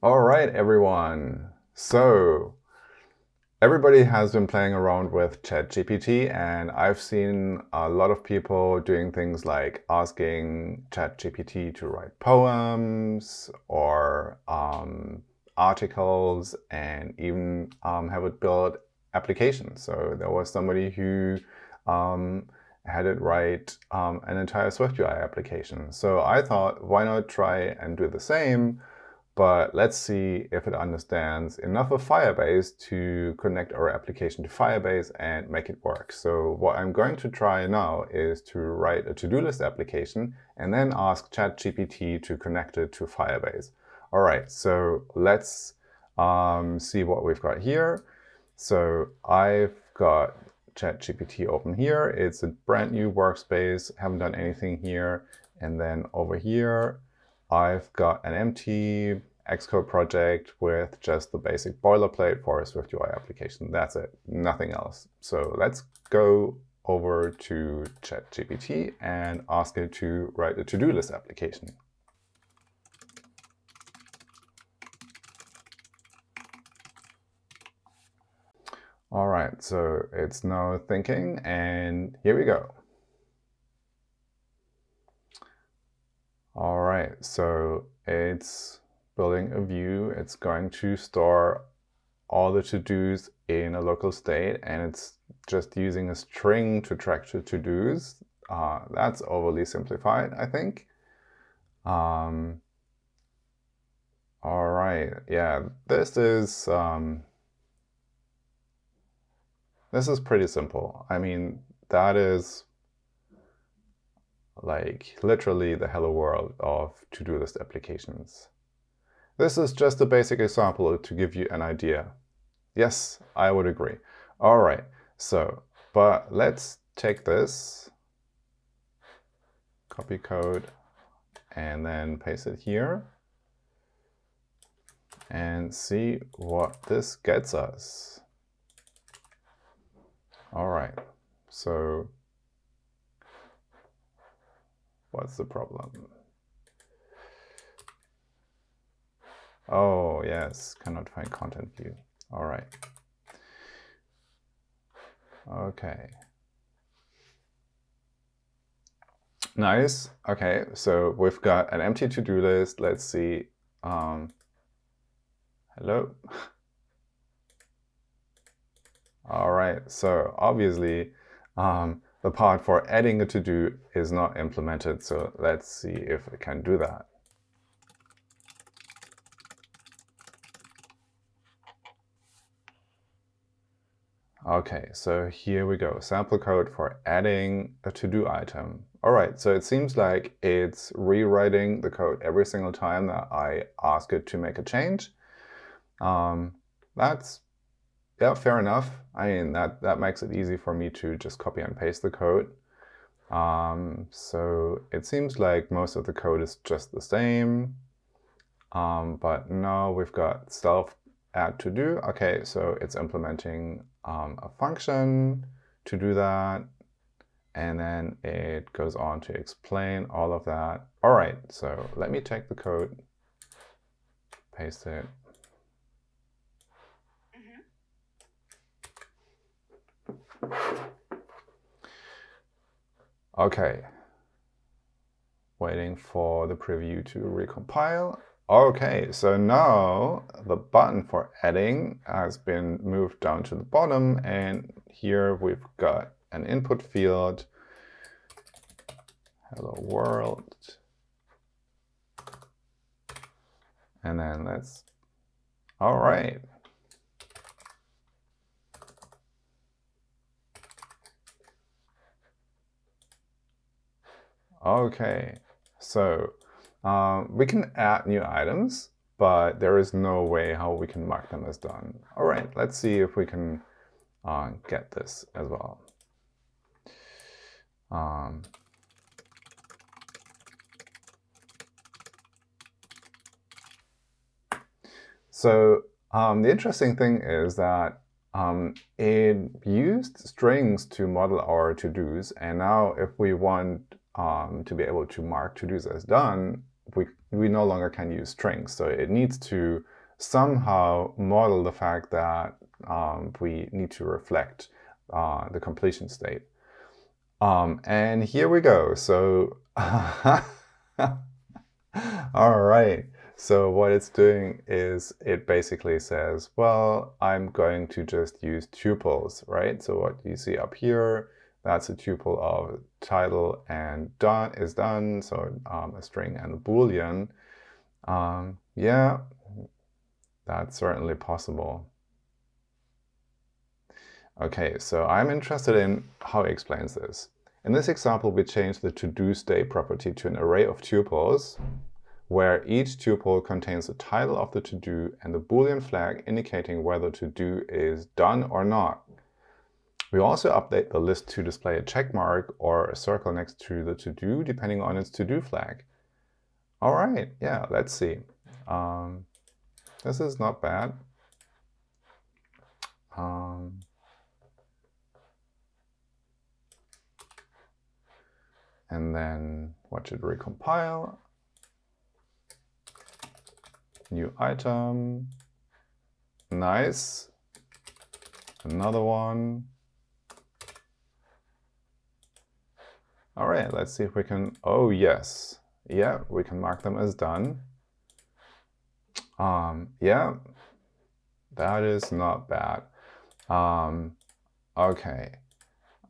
All right, everyone. So everybody has been playing around with ChatGPT, and I've seen a lot of people doing things like asking ChatGPT to write poems or articles and even have it build applications. So there was somebody who had it write an entire SwiftUI application. So I thought, why not try and do the same? But let's see if it understands enough of Firebase to connect our application to Firebase and make it work. So what I'm going to try now is to write a to-do list application and then ask ChatGPT to connect it to Firebase. All right, so let's see what we've got here. So I've got ChatGPT open here. It's a brand new workspace, haven't done anything here. And then over here, I've got an empty Xcode project with just the basic boilerplate for a SwiftUI application. That's it, nothing else. So let's go over to ChatGPT and ask it to write a to-do list application. All right, so it's now thinking, and here we go. All right, so it's building a view. It's going to store all the to-dos in a local state, and it's just using a string to track the to-dos. That's overly simplified, I think. All right, yeah, this is pretty simple. I mean, that is like literally the hello world of to-do list applications. This is just a basic example to give you an idea. Yes, I would agree. All right, so, but let's take this, copy code, and then paste it here, and see what this gets us. All right, so what's the problem? Oh, yes, cannot find content view. All right. Okay. Nice. Okay, so we've got an empty to-do list. Let's see. Hello. All right, so obviously the part for adding a to-do is not implemented. So let's see if it can do that. Okay, so here we go. Sample code for adding a to-do item. All right, so it seems like it's rewriting the code every single time that I ask it to make a change. That's, yeah, fair enough. I mean, that makes it easy for me to just copy and paste the code. So it seems like most of the code is just the same. But now we've got self add to do. Okay, so it's implementing a function to do that. And then it goes on to explain all of that. All right, so let me take the code, paste it. Okay, waiting for the preview to recompile. Okay, so now the button for adding has been moved down to the bottom, and here we've got an input field, hello world. And then let's, all right. Okay, so we can add new items, but there is no way how we can mark them as done. All right, let's see if we can get this as well. So the interesting thing is that it used strings to model our to-dos, and now if we want to be able to mark to-dos as done, we no longer can use strings. So it needs to somehow model the fact that we need to reflect the completion state. And here we go. So, all right. So what it's doing is it basically says, well, I'm going to just use tuples, right? So what you see up here, that's a tuple of title and done is done. So a string and a Boolean. Yeah, that's certainly possible. Okay, so I'm interested in how he explains this. In this example, we change the to-do state property to an array of tuples, where each tuple contains the title of the to-do and the Boolean flag indicating whether to-do is done or not. We also update the list to display a check mark or a circle next to the to-do, depending on its to-do flag. All right, yeah, let's see. This is not bad. And then watch it recompile. New item. Nice. Another one. All right, let's see if we can, oh yes. Yeah, we can mark them as done. Yeah, that is not bad. Okay.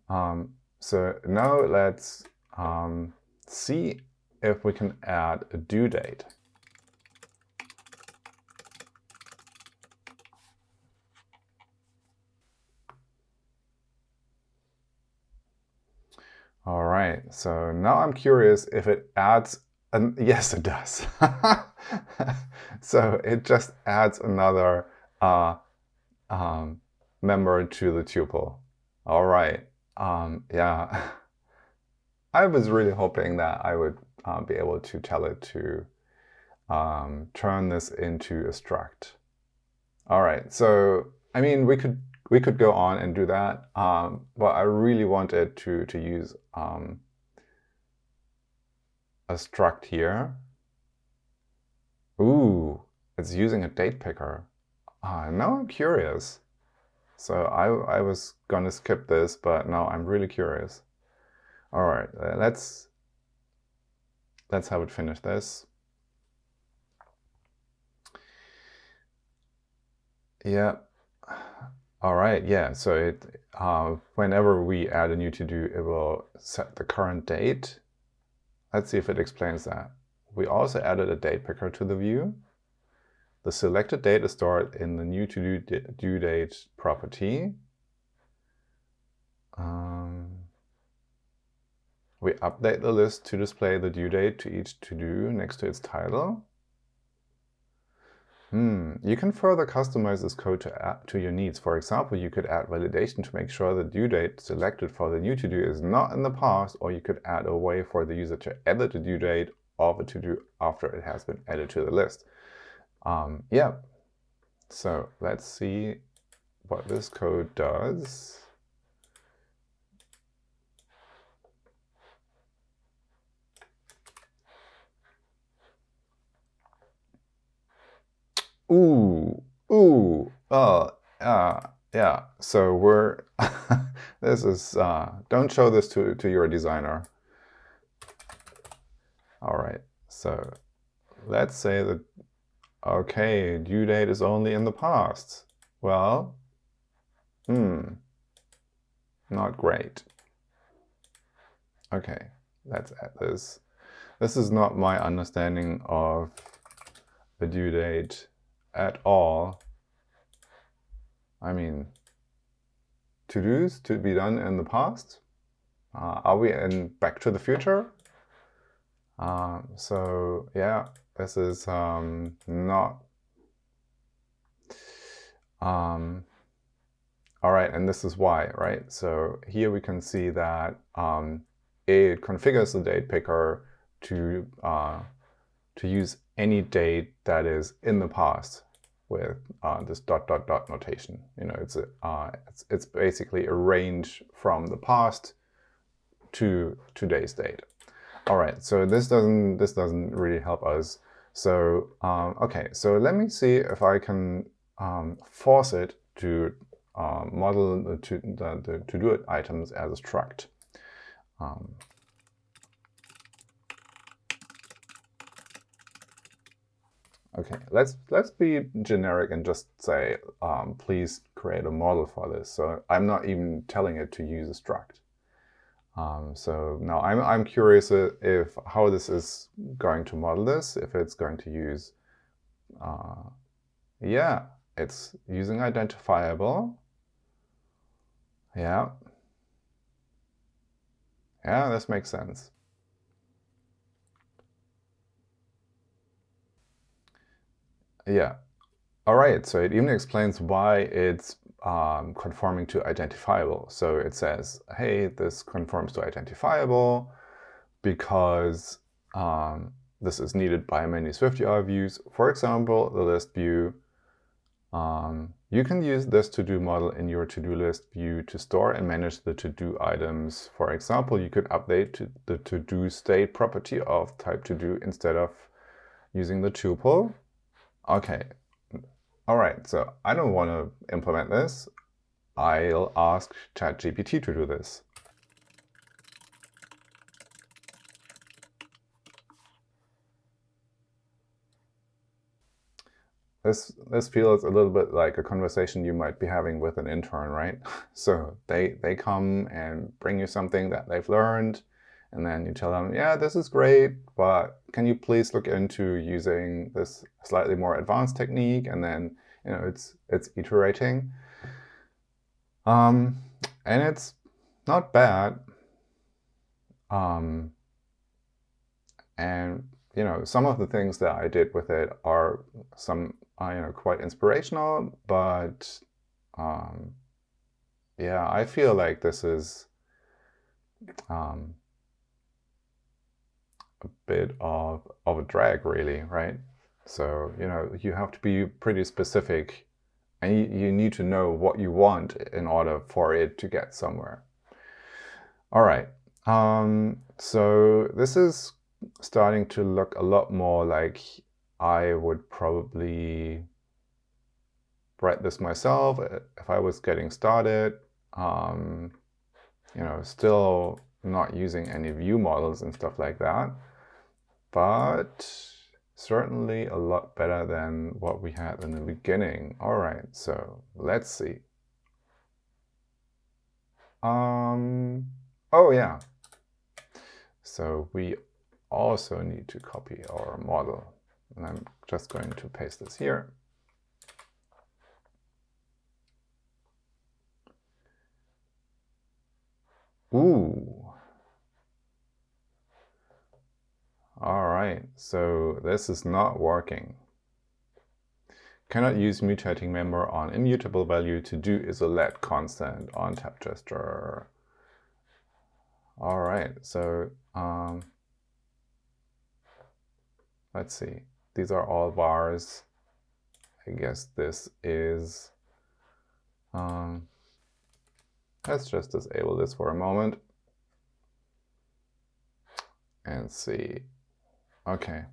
So now let's see if we can add a due date. All right, so now I'm curious if it adds, yes it does. So it just adds another member to the tuple. All right, yeah. I was really hoping that I would be able to tell it to turn this into a struct. All right, so I mean, we could go on and do that, but I really wanted to use a struct here. Ooh, it's using a date picker. Now I'm curious. So I was gonna skip this, but now I'm really curious. All right, let's have it finish this. Yeah. All right, yeah, so it whenever we add a new to-do, it will set the current date. Let's see if it explains that. We also added a date picker to the view. The selected date is stored in the new to-do due date property. We update the list to display the due date to each to-do next to its title. You can further customize this code to your needs. For example, you could add validation to make sure the due date selected for the new to-do is not in the past, or you could add a way for the user to edit the due date of a to-do after it has been added to the list. Yeah, so let's see what this code does. Yeah, so we're, this is, don't show this to your designer. All right, so let's say that, okay, due date is only in the past. Well, not great. Okay, let's add this. This is not my understanding of the due date at all. I mean, to-dos to be done in the past? Are we in Back to the Future? So yeah, this is not. All right, and this is why, right? So here we can see that it configures the date picker to use any date that is in the past with this ... notation. You know, it's basically a range from the past to today's date. All right, so this doesn't really help us. So okay, so let me see if I can force it to model the to-do items as a struct. Okay, let's be generic and just say, please create a model for this. So I'm not even telling it to use a struct. So now I'm curious if how this is going to model this. If it's going to use, yeah, it's using identifiable. Yeah, this makes sense. Yeah. All right, so it even explains why it's conforming to identifiable. So it says, hey, this conforms to identifiable because this is needed by many SwiftUI views. For example, the list view. You can use this to-do model in your to-do list view to store and manage the to-do items. For example, you could update the to-do state property of type to-do instead of using the tuple. Okay. All right, so I don't want to implement this. I'll ask ChatGPT to do this. This feels a little bit like a conversation you might be having with an intern, right? So they come and bring you something that they've learned, and then you tell them, yeah, this is great, but can you please look into using this slightly more advanced technique? And then it's iterating, and it's not bad. And some of the things that I did with it are some quite inspirational, but yeah, I feel like this is a bit of a drag, really, right? So you have to be pretty specific, and you need to know what you want in order for it to get somewhere. All right, so this is starting to look a lot more like I would probably write this myself if I was getting started. Still not using any view models and stuff like that, but certainly a lot better than what we had in the beginning. All right, so let's see. Oh yeah. So we also need to copy our model. And I'm just going to paste this here. Ooh. All right, so this is not working. Cannot use mutating member on immutable value. To do is a let constant on tap gesture. All right, so let's see. These are all vars. I guess this is, let's just disable this for a moment and see. Okay.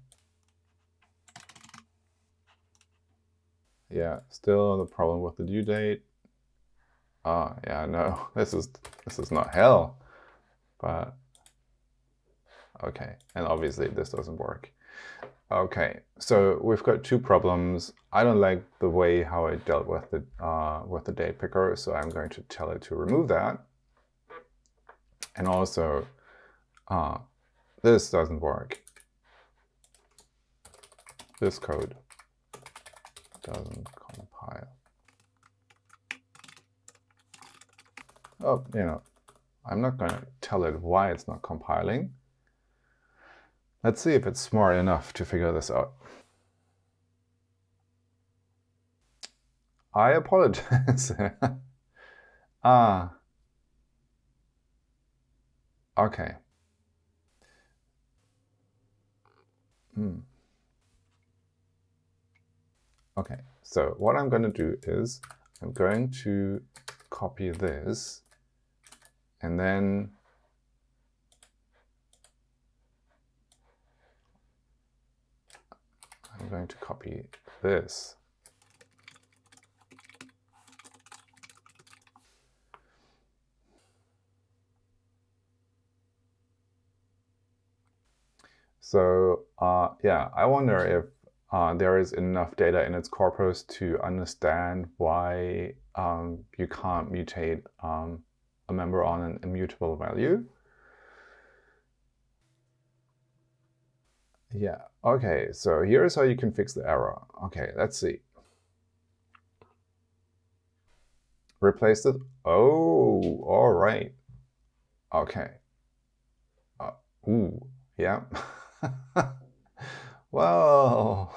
Yeah, still the problem with the due date. Yeah, no, this is not hell, but okay. And obviously this doesn't work. Okay, so we've got two problems. I don't like the way how I dealt with the date picker, so I'm going to tell it to remove that. And also, this doesn't work. This code doesn't compile. Oh, I'm not going to tell it why it's not compiling. Let's see if it's smart enough to figure this out. I apologize. Okay. Okay, so what I'm going to do is I'm going to copy this, and then I'm going to copy this. So yeah, I wonder if there is enough data in its corpus to understand why you can't mutate a member on an immutable value. Yeah, okay, so here's how you can fix the error. Okay, let's see. Replace it. Oh, all right. Okay. Ooh, yeah. Well,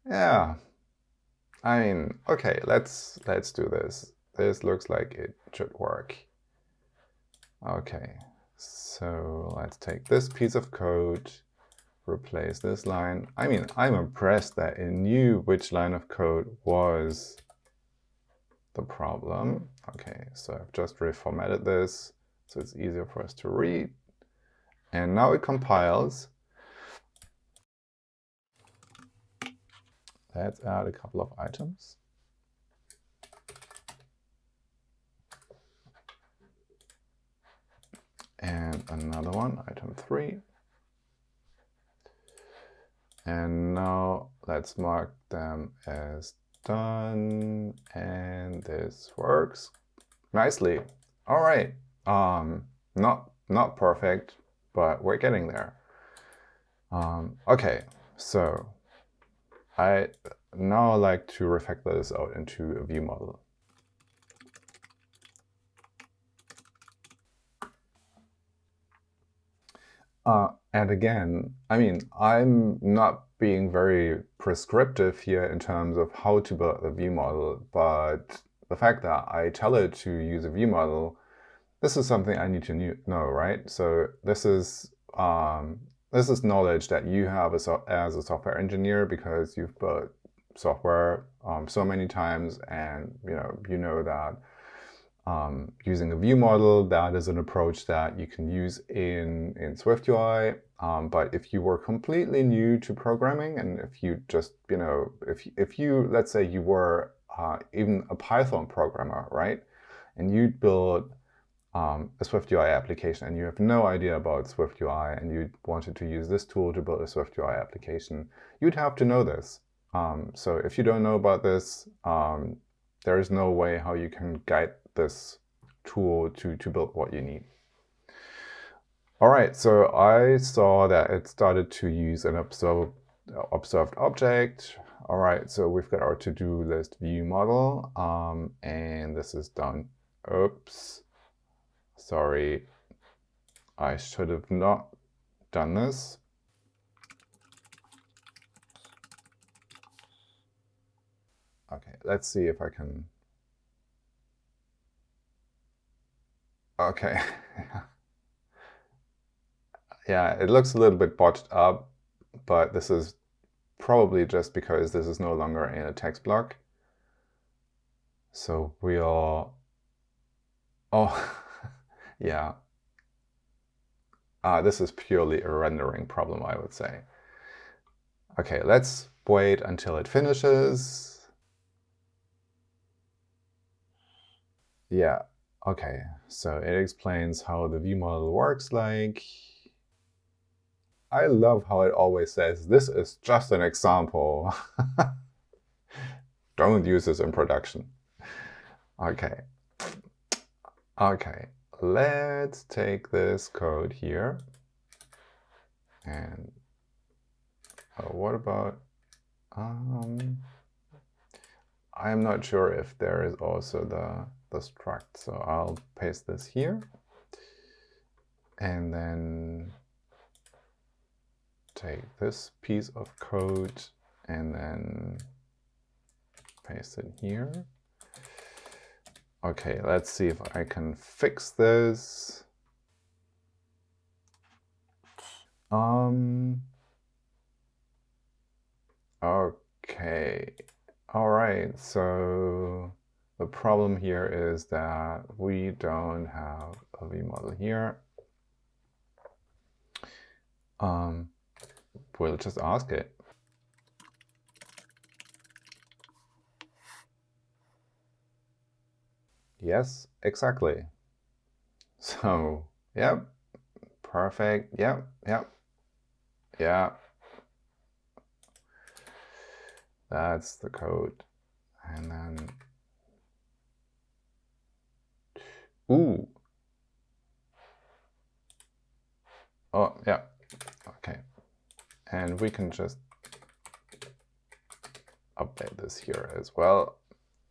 yeah. I mean, okay, let's do this. This looks like it should work. Okay, so let's take this piece of code, replace this line. I mean, I'm impressed that it knew which line of code was the problem. Okay, so I've just reformatted this so it's easier for us to read. And now it compiles. Let's add a couple of items. And another one, item 3. And now let's mark them as done. And this works nicely. All right. Not perfect, but we're getting there. Okay, so I now like to refactor this out into a view model. And again, I mean, I'm not being very prescriptive here in terms of how to build a view model, but the fact that I tell it to use a view model, this is something I need to know, right? So this is knowledge that you have as a software engineer because you've built software so many times, and you know that using a view model, that is an approach that you can use in SwiftUI. But if you were completely new to programming, and if you just, if you, let's say you were even a Python programmer, right? And you build a SwiftUI application and you have no idea about SwiftUI and you wanted to use this tool to build a SwiftUI application, you'd have to know this. So if you don't know about this, there is no way how you can guide this tool to build what you need. All right, so I saw that it started to use an observed object. All right, so we've got our to-do list view model, and this is done. Oops, sorry, I should have not done this. Okay, let's see if I can. Okay. Yeah, it looks a little bit botched up, but this is probably just because this is no longer in a text block. So we'll, oh, yeah. This is purely a rendering problem, I would say. Okay, let's wait until it finishes. Yeah, okay, so it explains how the view model works like. I love how it always says, this is just an example. Don't use this in production. Okay. Okay, let's take this code here. And what about, I'm not sure if there is also the struct. So I'll paste this here. And then take this piece of code and then paste it here. Okay, let's see if I can fix this. Okay, all right, so the problem here is that we don't have a view model here. We'll just ask it. Yes, exactly. So, yep, perfect. Yep, yep, yeah. That's the code. And then, ooh. Oh, yeah, okay. And we can just update this here as well.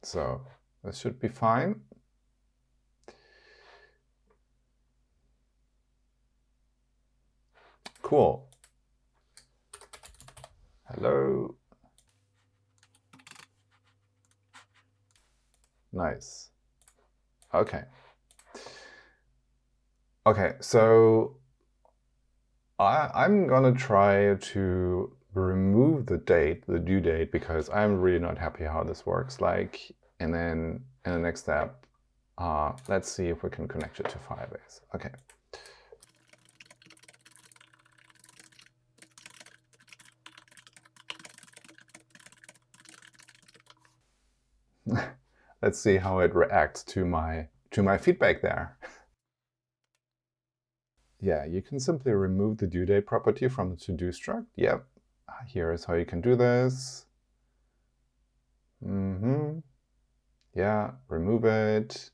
So this should be fine. Cool. Hello. Nice. Okay. Okay, so I'm gonna try to remove the due date, because I'm really not happy how this works. And then in the next step, let's see if we can connect it to Firebase. Okay. Let's see how it reacts to my feedback there. Yeah, you can simply remove the due date property from the to-do struct. Yep, here is how you can do this. Yeah, remove it.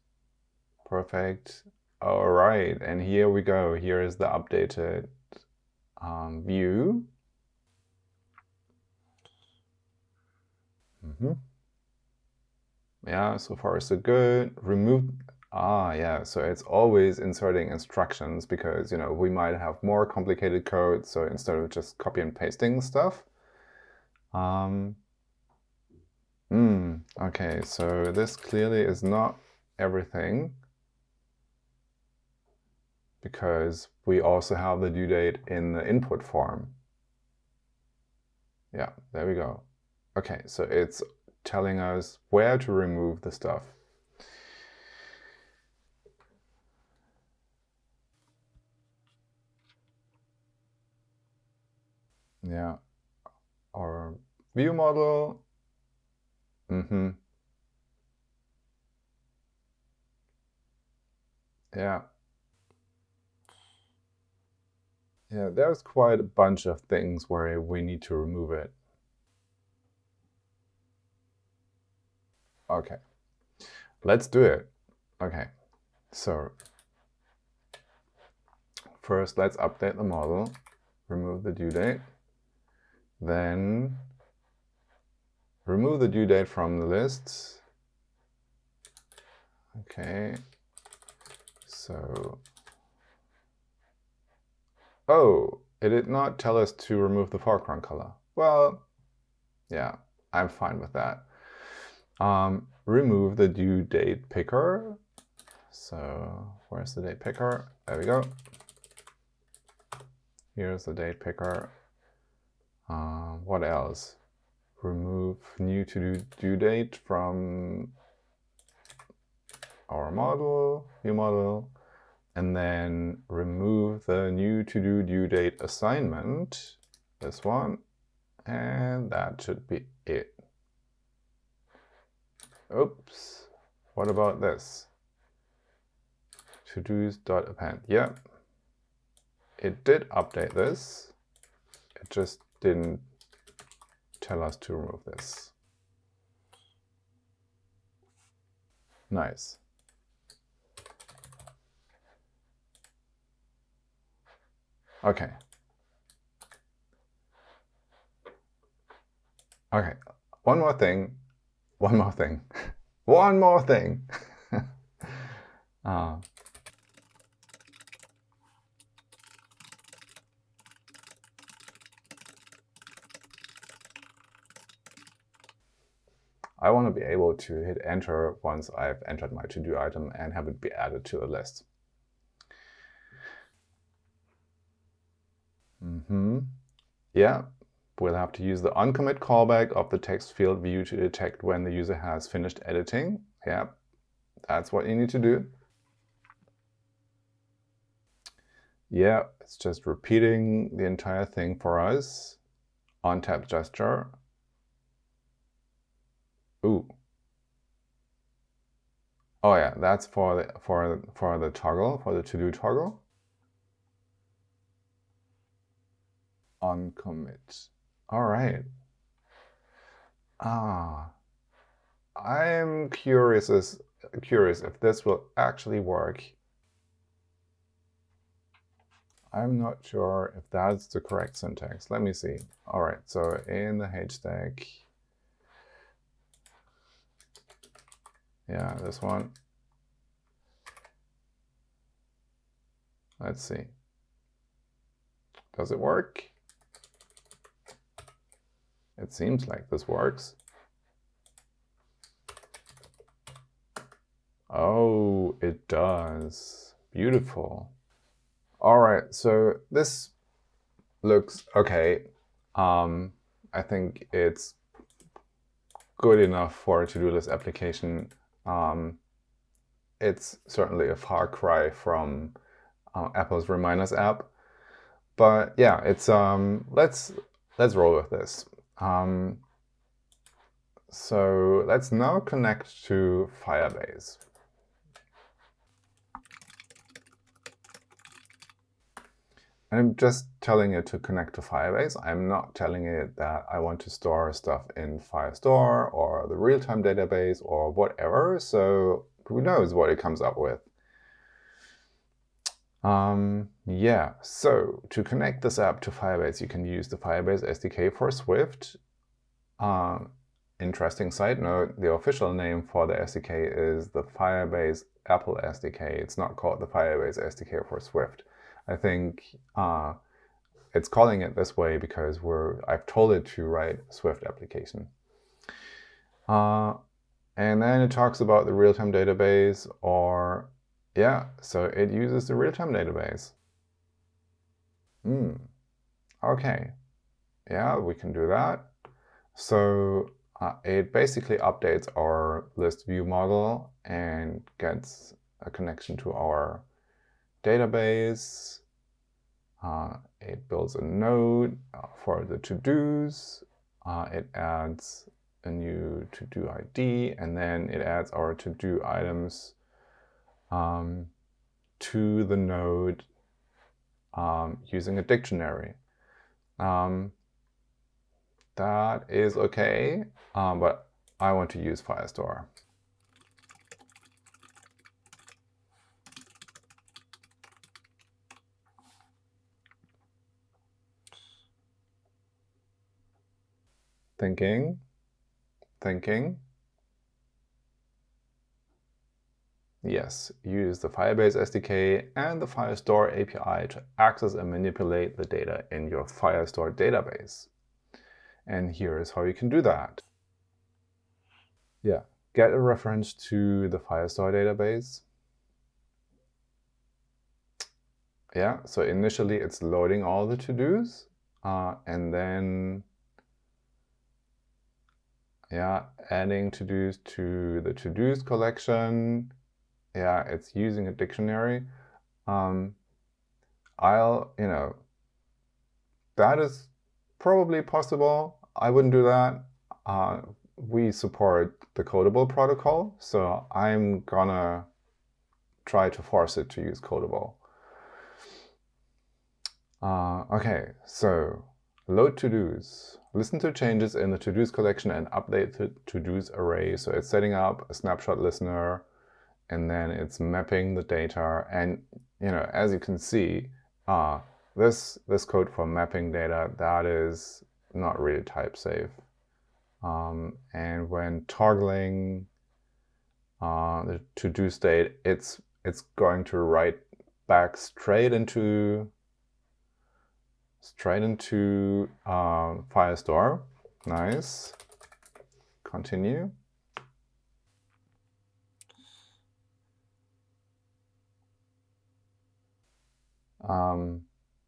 Perfect. All right, and here we go. Here is the updated view. Yeah, so far so good. Remove. Yeah, so it's always inserting instructions, because we might have more complicated code. So instead of just copy and pasting stuff. Okay, so this clearly is not everything, because we also have the due date in the input form. Yeah, there we go. Okay, so it's telling us where to remove the stuff. Yeah, our view model. Yeah. Yeah, there's quite a bunch of things where we need to remove it. Okay, let's do it. Okay, so first let's update the model, remove the due date, then remove the due date from the list. Okay, so, oh, it did not tell us to remove the foreground color. Well, yeah, I'm fine with that. Remove the due date picker. So where's the date picker? There we go. Here's the date picker. What else? Remove newTodo due date from our model, view model, and then remove the newTodo due date assignment, this one, and that should be it. Oops, what about this? todos.append. Yeah, it did update this. It just didn't tell us to remove this. Nice. Okay. Okay, one more thing. One more thing. One more thing. I want to be able to hit enter once I've entered my to-do item and have it be added to a list. Yeah, we'll have to use the onCommit callback of the text field view to detect when the user has finished editing. Yeah, that's what you need to do. Yeah, it's just repeating the entire thing for us. On tap gesture. Ooh. Oh yeah, that's for the toggle, for the to-do toggle. On commit. All right. I'm curious if this will actually work. I'm not sure if that's the correct syntax. Let me see. All right, so in the HStack, yeah, this one. Let's see. Does it work? It seems like this works. Oh, it does. Beautiful. All right, so this looks okay. I think it's good enough for a to-do list application. It's certainly a far cry from Apple's Reminders app, but yeah, it's let's roll with this. So let's now connect to Firebase. I'm just telling it to connect to Firebase. I'm not telling it that I want to store stuff in Firestore or the real-time database or whatever. So who knows what it comes up with. Yeah, so to connect this app to Firebase, you can use the Firebase SDK for Swift. Interesting side note, the official name for the SDK is the Firebase Apple SDK. It's not called the Firebase SDK for Swift. I think it's calling it this way because I've told it to write a Swift application. And then it talks about the real-time database, or yeah, so it uses the real-time database. Okay, yeah, we can do that. So it basically updates our list view model and gets a connection to our database. It builds a node for the to-dos. It adds a new to-do ID, and then it adds our to-do items to the node using a dictionary. That is okay, but I want to use Firestore. Thinking. Yes, use the Firebase SDK and the Firestore API to access and manipulate the data in your Firestore database. And here is how you can do that. Yeah, get a reference to the Firestore database. Yeah, so initially it's loading all the to-dos, and then yeah, adding to-dos to the to-dos collection. Yeah, it's using a dictionary. That is probably possible. I wouldn't do that. We support the Codable protocol, so I'm gonna try to force it to use Codable. Okay, so load to-dos. Listen to changes in the to-dos collection and update the to-dos array. So it's setting up a snapshot listener, and then it's mapping the data. And as you can see, this code for mapping data, that is not really type safe. And when toggling the to-do state, it's going to write back straight into Firestore. Nice. Continue.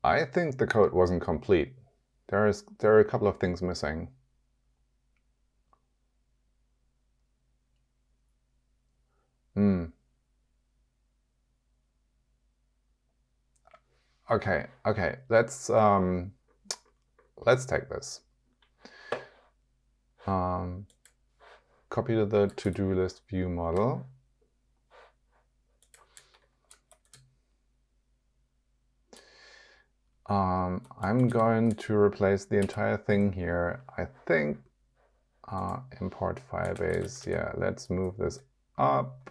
I think the code wasn't complete. There are a couple of things missing. Okay, let's take this. Copy to the to-do list view model. I'm going to replace the entire thing here. I think import Firebase. Yeah, let's move this up.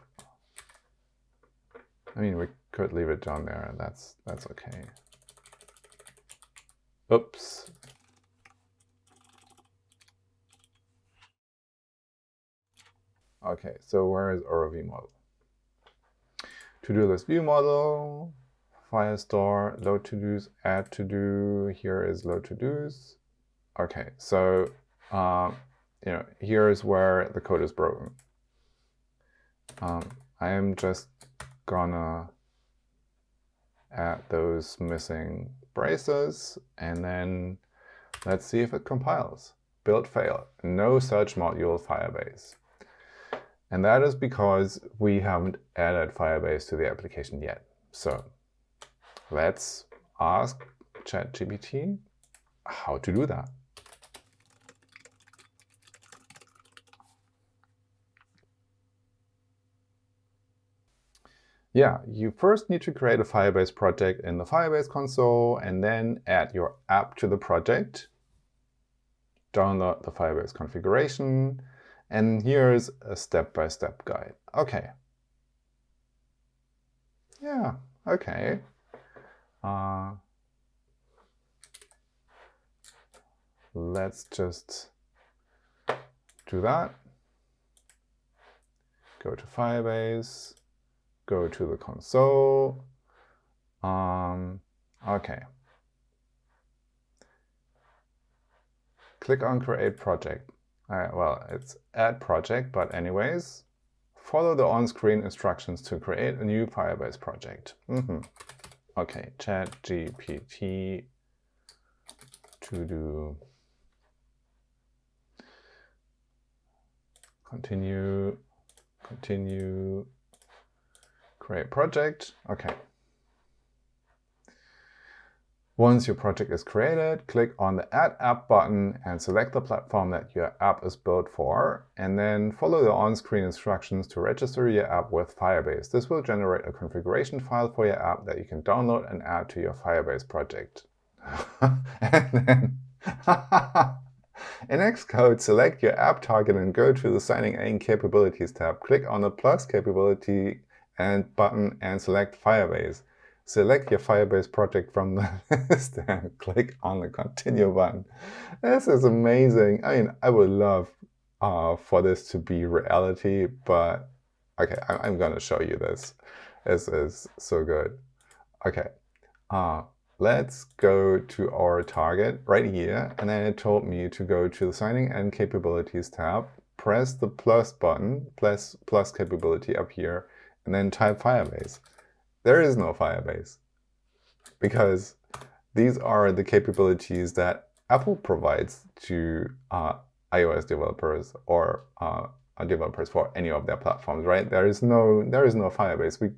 I mean, we could leave it down there. That's okay. Oops. Okay, so where is our view model? To-do list view model, Firestore, load to-dos, add to-do. Here is load to-dos. Okay, so here's where the code is broken. I am just gonna add those missing braces, and then let's see if it compiles. Build fail, no such module Firebase. And that is because we haven't added Firebase to the application yet. So let's ask ChatGPT how to do that. Yeah, you first need to create a Firebase project in the Firebase console and then add your app to the project. Download the Firebase configuration, and here's a step-by-step guide. Okay. Yeah, okay. Let's just do that. Go to Firebase, go to the console. Okay. Click on Create Project. Well, it's Add Project, but anyways, follow the on-screen instructions to create a new Firebase project. Okay, ChatGPT to do. Continue, create project. Okay. Once your project is created, click on the Add App button and select the platform that your app is built for, and then follow the on-screen instructions to register your app with Firebase. This will generate a configuration file for your app that you can download and add to your Firebase project. And then in Xcode, select your app target and go to the Signing in Capabilities tab. Click on the plus capability and button and select Firebase. Select your Firebase project from the list and click on the Continue button. This is amazing. I mean, I would love for this to be reality, but okay, I'm going to show you this. This is so good. Okay, let's go to our target right here, and then it told me to go to the Signing in Capabilities tab, press the plus button, plus capability up here, and then type Firebase. There is no Firebase because these are the capabilities that Apple provides to iOS developers or developers for any of their platforms, right? There is no Firebase. We,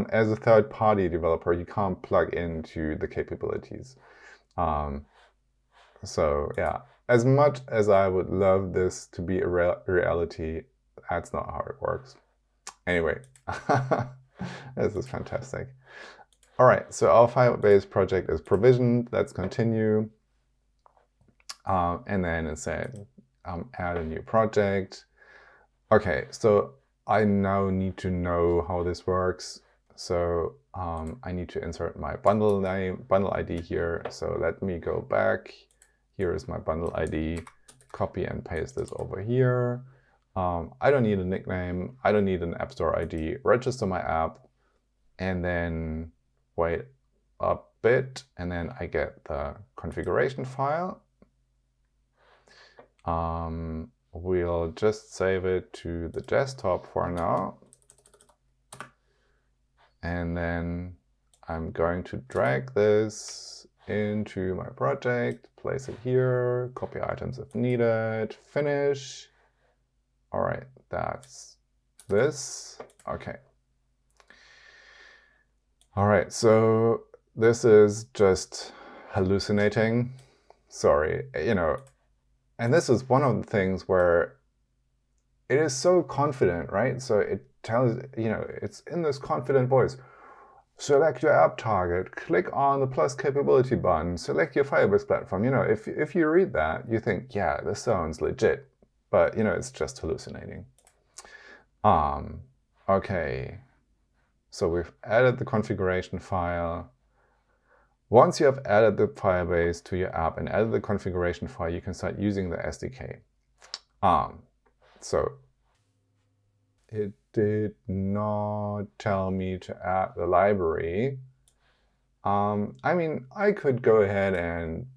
as a third-party developer, you can't plug into the capabilities. So yeah, as much as I would love this to be a reality, that's not how it works. Anyway. This is fantastic. All right, so our Firebase project is provisioned. Let's continue. And then it said, add a new project. Okay, so I now need to know how this works. So I need to insert my bundle name, bundle ID here. So let me go back. Here is my bundle ID. Copy and paste this over here. I don't need a nickname. I don't need an App Store ID. Register my app, and then wait a bit, and then I get the configuration file. We'll just save it to the desktop for now. And then I'm going to drag this into my project, place it here, copy items if needed, finish. All right, that's this. Okay. All right, so this is just hallucinating. Sorry, and this is one of the things where it is so confident, right? So it tells, it's in this confident voice. Select your app target, click on the plus capability button, select your Firebase platform. If you read that, you think, yeah, this sounds legit, but it's just hallucinating. Okay, so we've added the configuration file. Once you have added the Firebase to your app and added the configuration file, you can start using the SDK. So it did not tell me to add the library. I mean, I could go ahead and,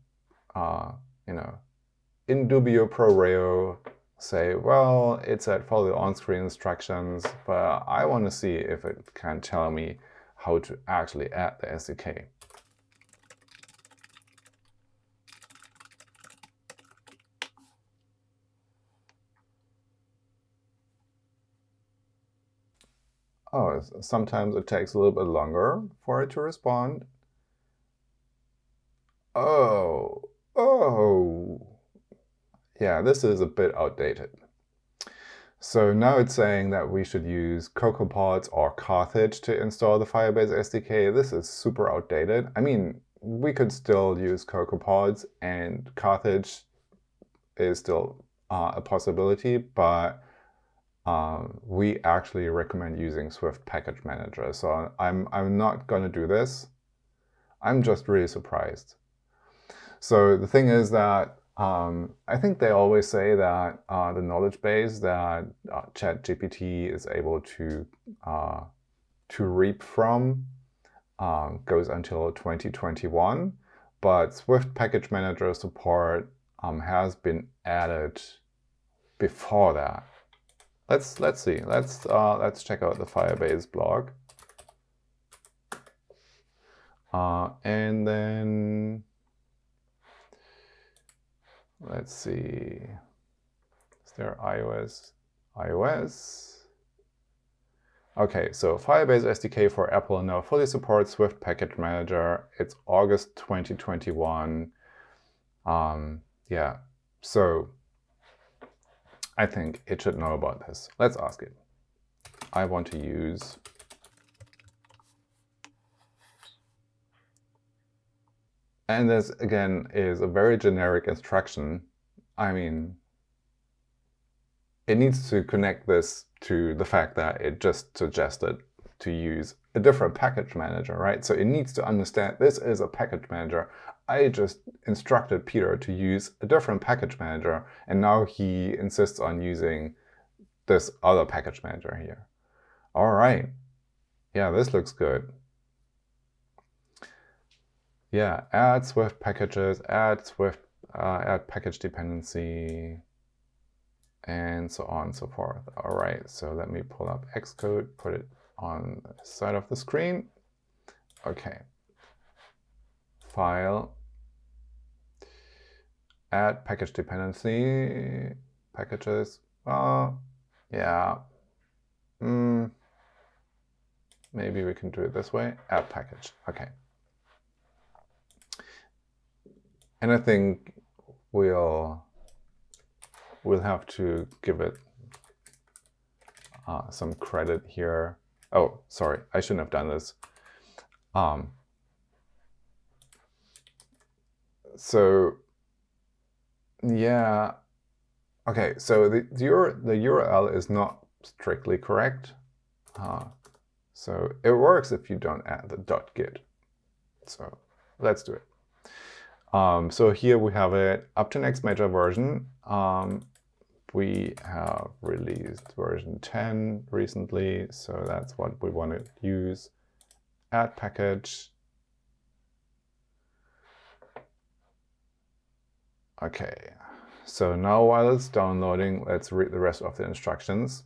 in dubio pro reo, say, well, it's at follow the on-screen instructions, but I want to see if it can tell me how to actually add the SDK. Oh, sometimes it takes a little bit longer for it to respond. Oh, yeah, this is a bit outdated. So now it's saying that we should use CocoaPods or Carthage to install the Firebase SDK. This is super outdated. I mean, we could still use CocoaPods, and Carthage is still a possibility, but we actually recommend using Swift Package Manager. So I'm not going to do this. I'm just really surprised. So the thing is that I think they always say that the knowledge base that ChatGPT is able to reap from goes until 2021, but Swift Package Manager support has been added before that. Let's see. Let's check out the Firebase blog, and then let's see. Is there iOS? Okay, so Firebase SDK for Apple now fully supports Swift Package Manager. It's August 2021. Yeah, so I think it should know about this. Let's ask it. I want to use and this, again, is a very generic instruction. I mean, it needs to connect this to the fact that it just suggested to use a different package manager, right? So it needs to understand this is a package manager. I just instructed Peter to use a different package manager, and now he insists on using this other package manager here. All right. Yeah, this looks good. Yeah, add Swift packages, add package dependency, and so on and so forth. All right, so let me pull up Xcode, put it on the side of the screen. Okay. File, add package dependency, packages. Yeah. Maybe we can do it this way. Add package. Okay. And I think we'll have to give it some credit here. Oh, sorry, I shouldn't have done this. So yeah, okay. So the URL is not strictly correct. So it works if you don't add the .git. So let's do it. So here we have it up to next major version. We have released version 10 recently, so that's what we want to use. Add package. Okay, so now while it's downloading, let's read the rest of the instructions.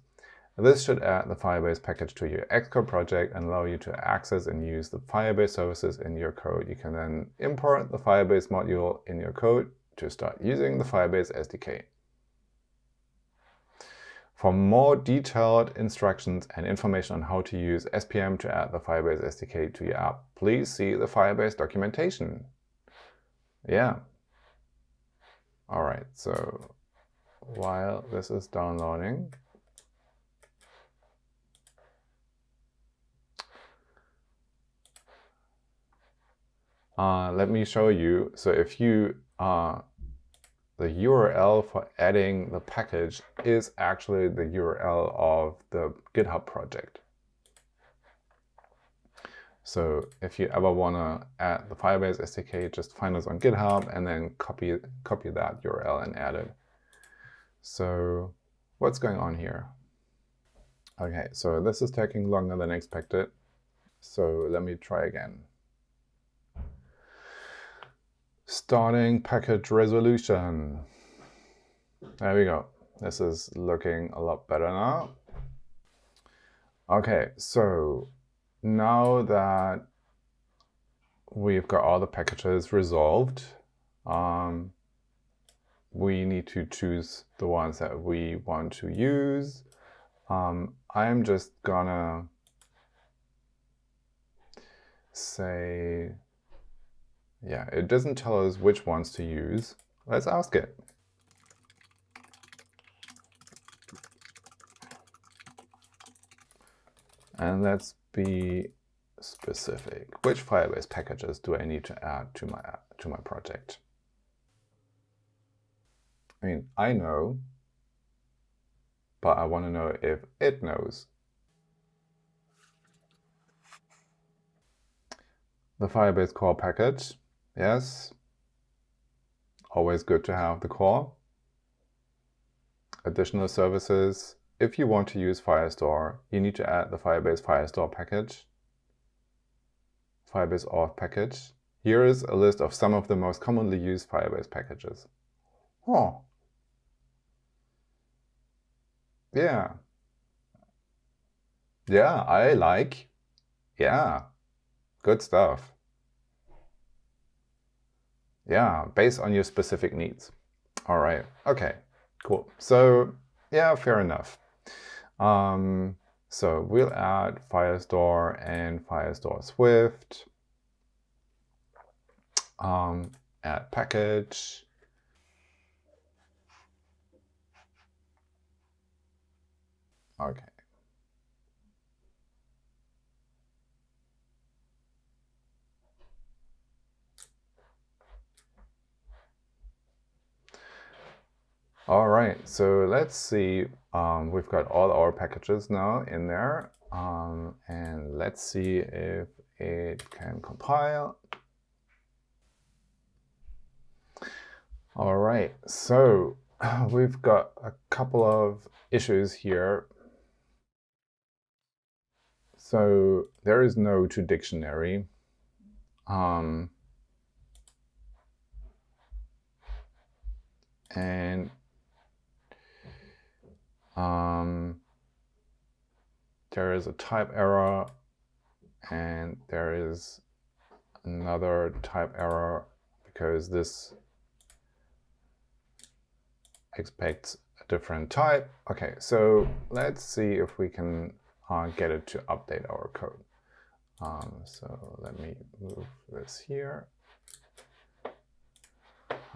This should add the Firebase package to your Xcode project and allow you to access and use the Firebase services in your code. You can then import the Firebase module in your code to start using the Firebase SDK. For more detailed instructions and information on how to use SPM to add the Firebase SDK to your app, please see the Firebase documentation. Yeah. All right, so while this is downloading, let me show you. So if you the URL for adding the package is actually the URL of the GitHub project. So if you ever want to add the Firebase SDK, just find us on GitHub and then copy that URL and add it. So what's going on here? Okay, so this is taking longer than expected. So let me try again. Starting package resolution. There we go. This is looking a lot better now. Okay, so now that we've got all the packages resolved, we need to choose the ones that we want to use. I'm just gonna say, yeah, it doesn't tell us which ones to use. Let's ask it. And let's be specific. Which Firebase packages do I need to add to my project? I mean, I know, but I want to know if it knows. The Firebase core package, yes. Always good to have the core. Additional services. If you want to use Firestore, you need to add the Firebase Firestore package. Firebase auth package. Here is a list of some of the most commonly used Firebase packages. Oh. Yeah. Yeah, I like. Yeah. Good stuff. Yeah, based on your specific needs. All right. Okay, cool. So yeah, fair enough. So we'll add Firestore and Firestore Swift. Add package. Okay. All right, so let's see. We've got all our packages now in there. And let's see if it can compile. All right, so we've got a couple of issues here. So there is no toDictionary. And there is a type error, and there is another type error because this expects a different type. Okay, so let's see if we can get it to update our code. So let me move this here.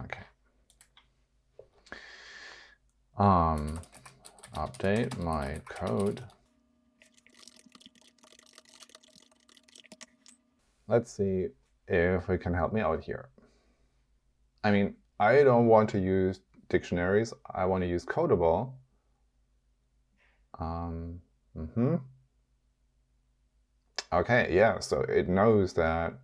Okay. Update my code. Let's see if it can help me out here. I mean, I don't want to use dictionaries. I want to use Codable. Okay, yeah, so it knows that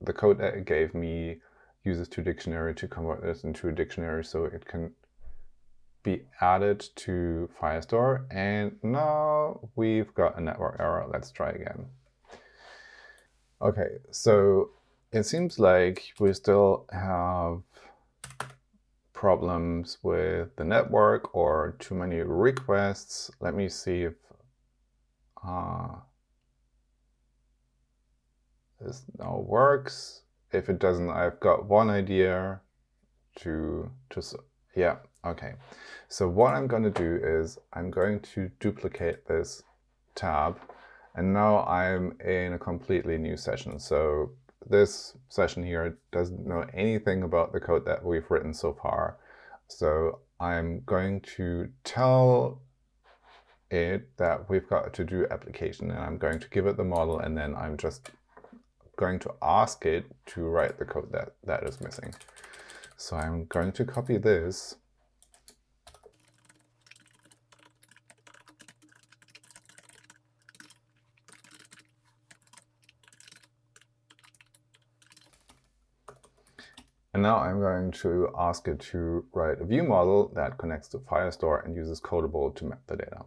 the code that it gave me uses toDictionary to convert this into a dictionary so it can be added to Firestore. And now we've got a network error. Let's try again. Okay, so it seems like we still have problems with the network or too many requests. Let me see if this now works. If it doesn't, I've got one idea to yeah, Okay, so what I'm going to do is I'm going to duplicate this tab, and now I'm in a completely new session. So this session here doesn't know anything about the code that we've written so far. So I'm going to tell it that we've got a to-do application, and I'm going to give it the model, and then I'm just going to ask it to write the code that is missing. So I'm going to copy this. And now I'm going to ask it to write a view model that connects to Firestore and uses Codable to map the data.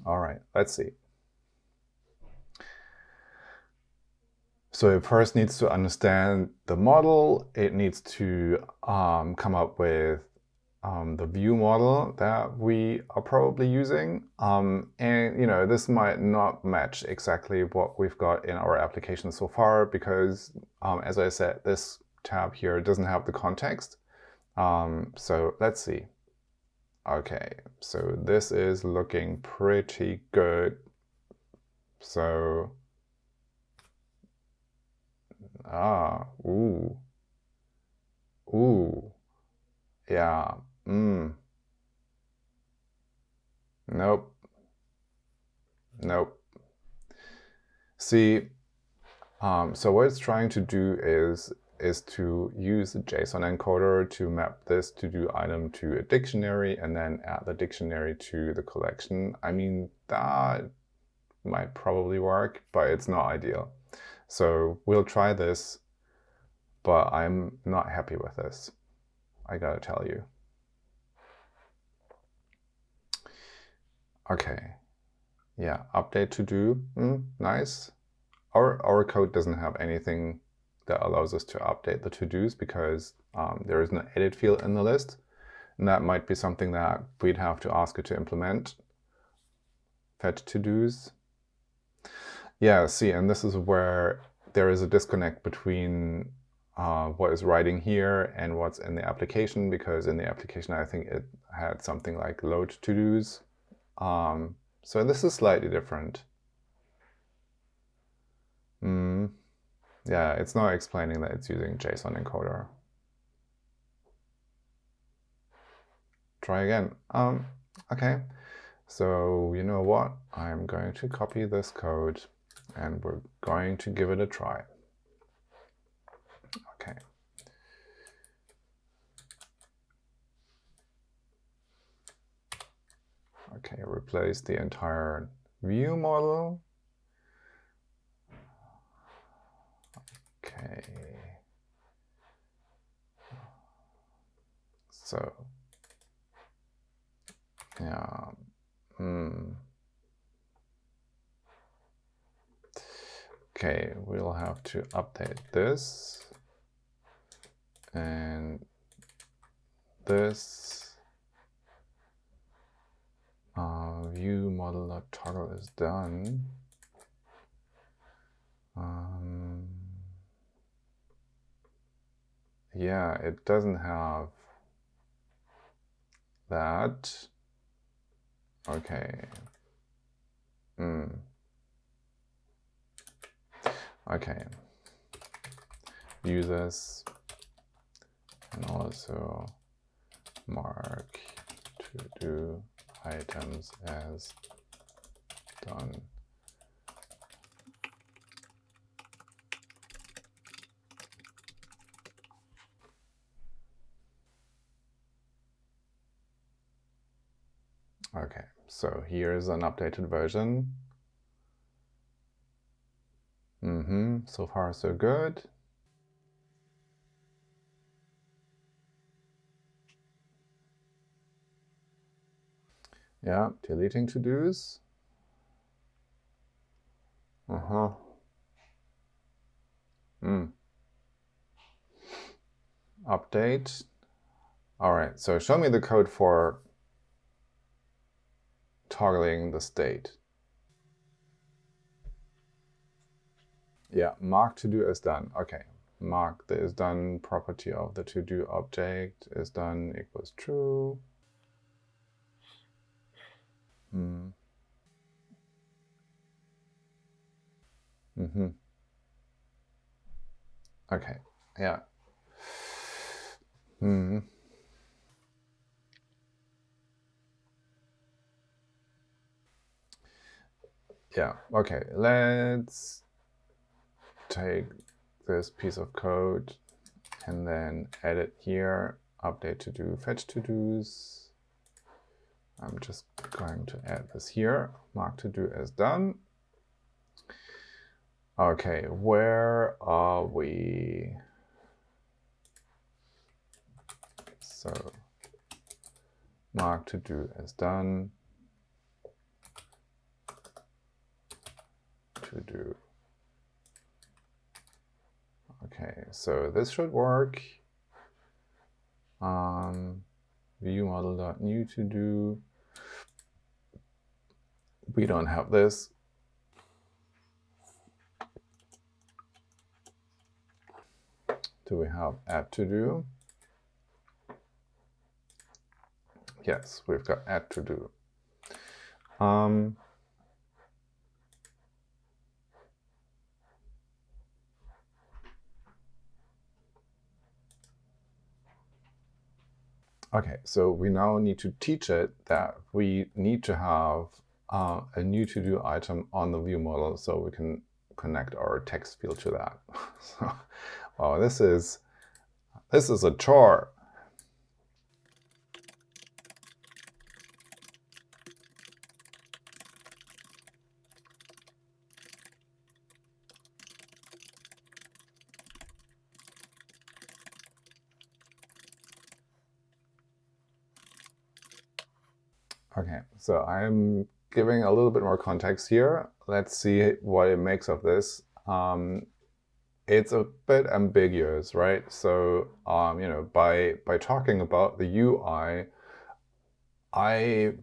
All right, let's see. So it first needs to understand the model. It needs to come up with the view model that we are probably using. And this might not match exactly what we've got in our application so far because, as I said, this tab here doesn't have the context. So let's see. Okay, so this is looking pretty good. So, ooh, yeah, nope, nope. See, so what it's trying to do is to use a JSON encoder to map this to-do item to a dictionary and then add the dictionary to the collection. I mean, that might probably work, but it's not ideal. So we'll try this, but I'm not happy with this, I gotta tell you. Okay, yeah, update to do, nice. Our code doesn't have anything that allows us to update the to-dos because there is no edit field in the list. And that might be something that we'd have to ask it to implement. Fetch to-dos. Yeah, see, and this is where there is a disconnect between what is writing here and what's in the application, because in the application I think it had something like load to-dos. So this is slightly different. Yeah, it's not explaining that it's using JSON encoder. Try again. Okay, so you know what? I'm going to copy this code and we're going to give it a try. Okay. Okay, replace the entire view model. Okay. So, yeah. Okay, we'll have to update this and this. View model.toggle is done. Yeah, it doesn't have that. Okay. Okay. Users and also mark to-do items as done. Okay, so here's an updated version. So far so good. Yeah, deleting to-dos. Update. All right, so show me the code for toggling the state. Yeah, mark to do is done. Okay, mark the is done property of the to do object is done equals true. Okay, yeah. Yeah, okay, let's take this piece of code and then add it here, update to do, fetch to dos. I'm just going to add this here, mark to do as done. Okay, where are we? So mark to do as done, to do. Okay, so this should work. View model.newTodo. We don't have this. Do we have add to do? Yes, we've got add to do. Okay, so we now need to teach it that we need to have a new to-do item on the view model so we can connect our text field to that. So, wow, this is a chore. Okay, so I'm giving a little bit more context here. Let's see what it makes of this. It's a bit ambiguous, right? So, you know, by talking about the UI, I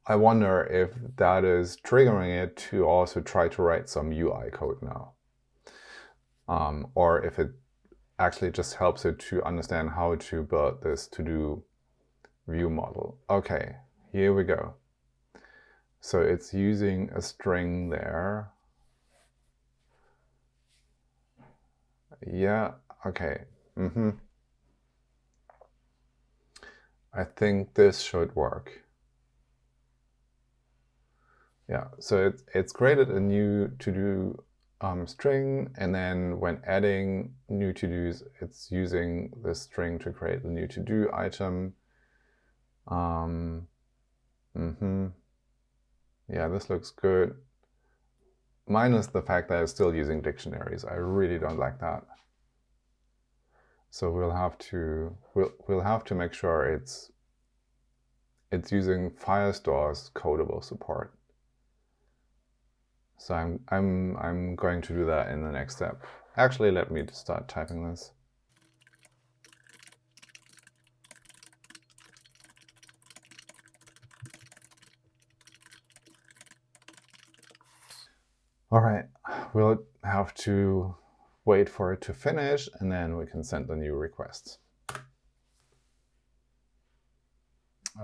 wonder if that is triggering it to also try to write some UI code now, or if it actually just helps it to understand how to build this to-do view model. Okay, here we go. So it's using a string there. Yeah, okay. I think this should work. Yeah, so it's created a new to-do string, and then when adding new to-dos, it's using this string to create the new to-do item. Yeah, this looks good. Minus the fact that it's still using dictionaries. I really don't like that. So we'll have to make sure it's using Firestore's Codable support. So I'm going to do that in the next step. Actually, let me start typing this. All right, we'll have to wait for it to finish, and then we can send the new requests.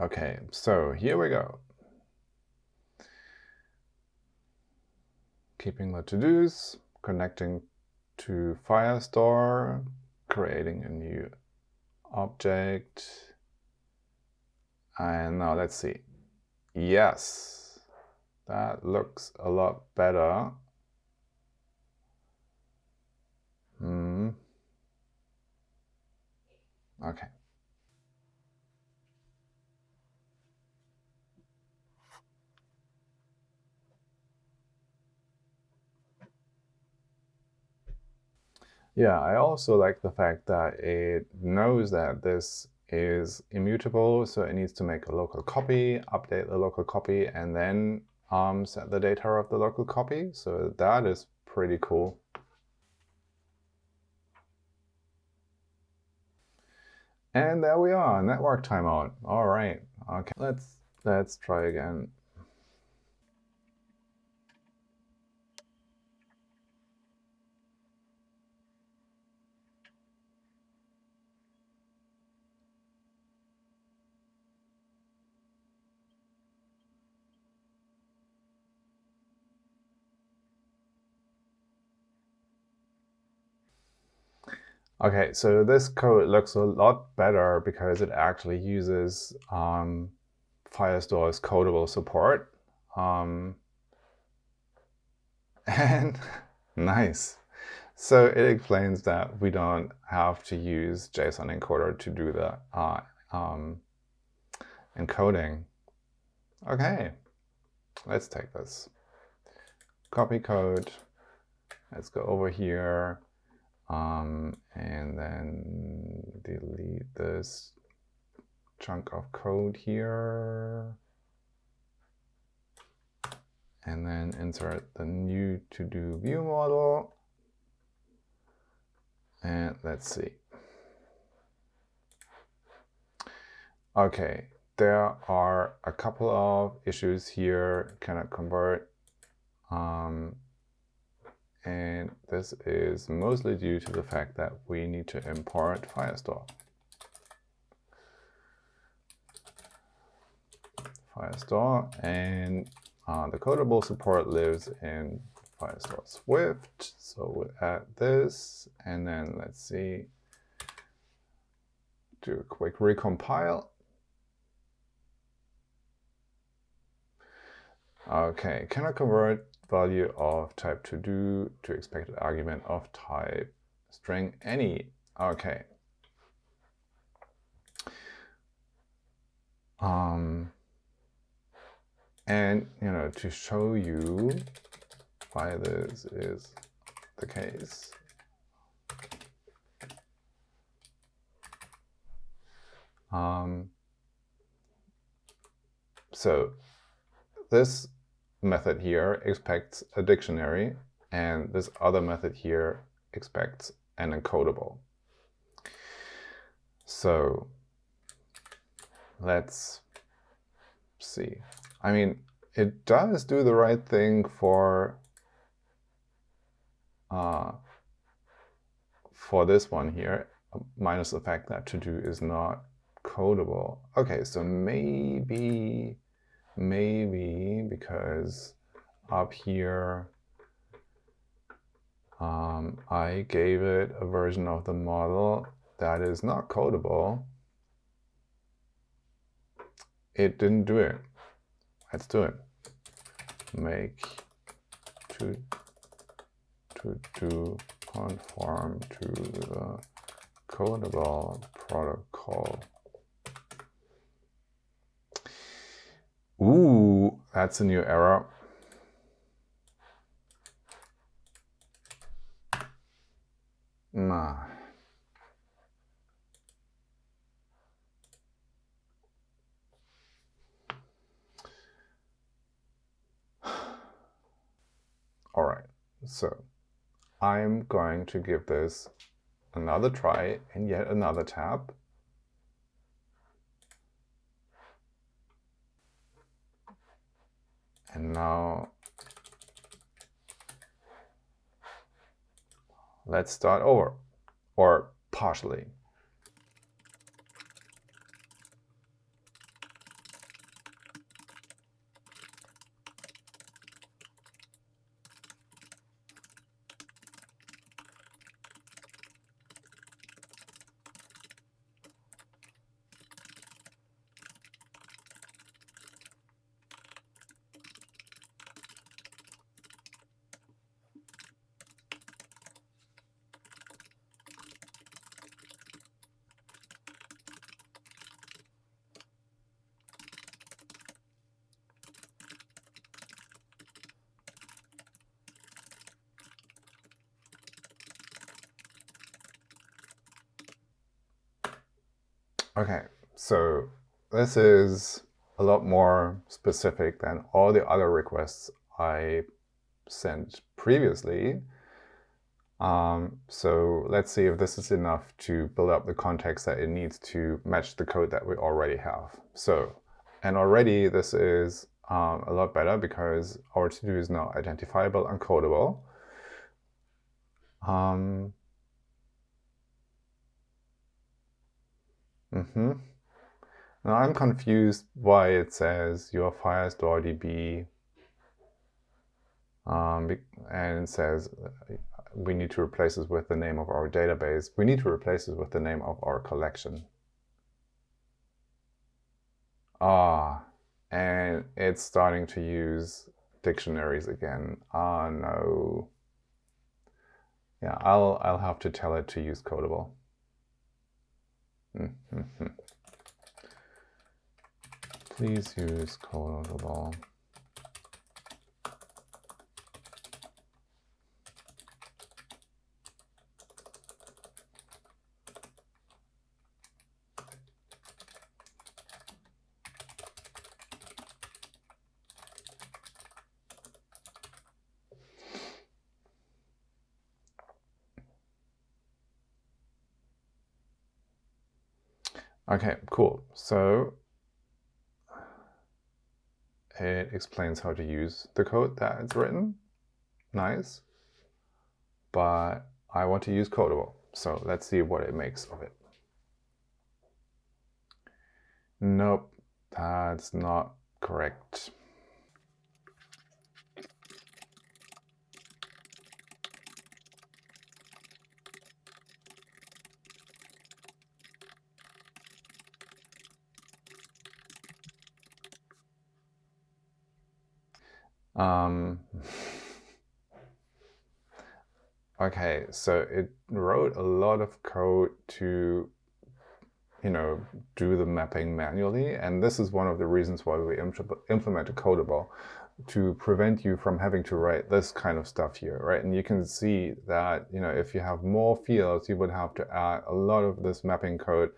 Okay, so here we go. Keeping the to-dos, connecting to Firestore, creating a new object. And now let's see. Yes, that looks a lot better. Okay. Yeah, I also like the fact that it knows that this is immutable, so it needs to make a local copy, update the local copy, and then set the data of the local copy. So that is pretty cool. And there we are, network timeout. All right, okay. Let's Let's try again. Okay, so this code looks a lot better because it actually uses Firestore's Codable support. And nice. So it explains that we don't have to use JSON encoder to do the encoding. Okay, let's take this. Copy code. Let's go over here. And then delete this chunk of code here. And then insert the newTodo view model. And let's see. Okay, there are a couple of issues here, cannot convert. And this is mostly due to the fact that we need to import Firestore. And the Codable support lives in Firestore Swift. So we'll add this, and then let's see, do a quick recompile. Okay, cannot convert value of type todo to expected argument of type string any. Okay. And to show you why this is the case, so this method here expects a dictionary, and this other method here expects an encodable. So let's see. I mean, it does do the right thing for this one here, minus the fact that todo is not codable. Okay, so maybe because up here I gave it a version of the model that is not codable, it didn't do it. Let's do it. Make to conform to the Codable protocol. Ooh, that's a new error. Nah. All right, so I'm going to give this another try in yet another tab. And now let's start over, or partially. Okay, so this is a lot more specific than all the other requests I sent previously. So let's see if this is enough to build up the context that it needs to match the code that we already have. So And already this is a lot better because our to-do is now identifiable and codable. Now I'm confused why it says your Firestore DB and it says we need to replace this with the name of our database. We need to replace this with the name of our collection. And it's starting to use dictionaries again. Oh no. Yeah, I'll have to tell it to use Codable. Please use Codable. Okay, cool. So it explains how to use the code that it's written. Nice. But I want to use Codable. So let's see what it makes of it. Nope, that's not correct. Okay, so it wrote a lot of code to, do the mapping manually, and this is one of the reasons why we implemented Codable, to prevent you from having to write this kind of stuff here, right? And you can see that, if you have more fields, you would have to add a lot of this mapping code.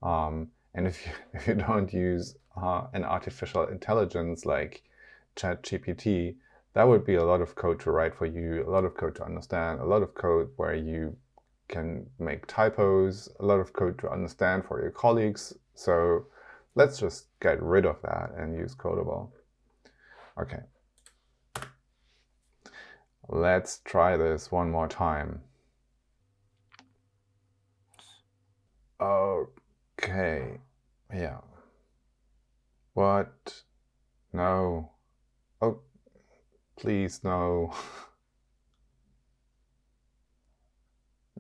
And if you don't use an artificial intelligence like ChatGPT, that would be a lot of code to write for you, a lot of code to understand, a lot of code where you can make typos, a lot of code to understand for your colleagues. So let's just get rid of that and use Codable. Okay. Let's try this one more time. Okay. Yeah. What? No. Oh, please, no.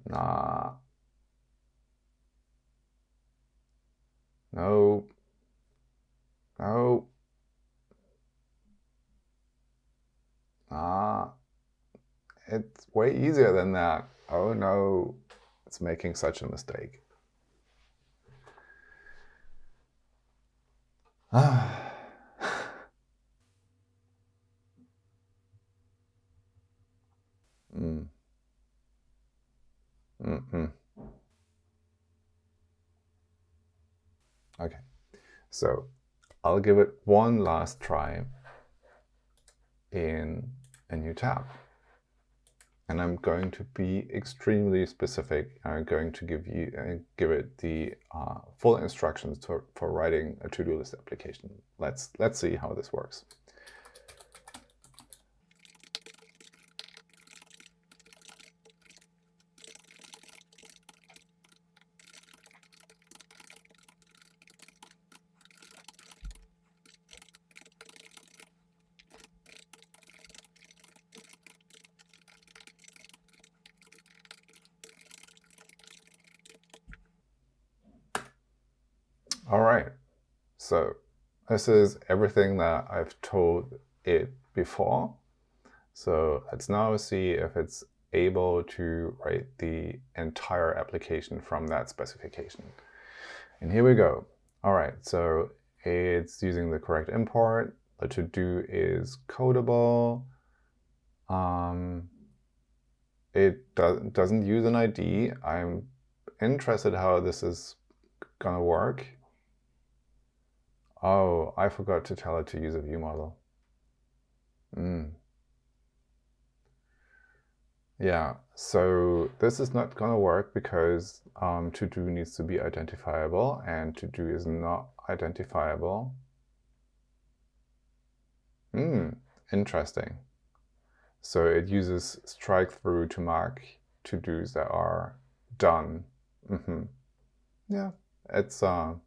Nah. No. No. It's way easier than that. Oh no, it's making such a mistake. Okay, so I'll give it one last try in a new tab. And I'm going to be extremely specific. I'm going to give it the full instructions for writing a to-do list application. Let's see how this works. All right, so this is everything that I've told it before. So let's now see if it's able to write the entire application from that specification. And here we go. All right, so it's using the correct import. The to-do is Codable. It doesn't use an ID. I'm interested how this is gonna work. Oh, I forgot to tell it to use a view model. Yeah, so this is not gonna work because to-do needs to be identifiable and to-do is not identifiable. Interesting. So it uses strike through to mark to-dos that are done. Yeah, it's a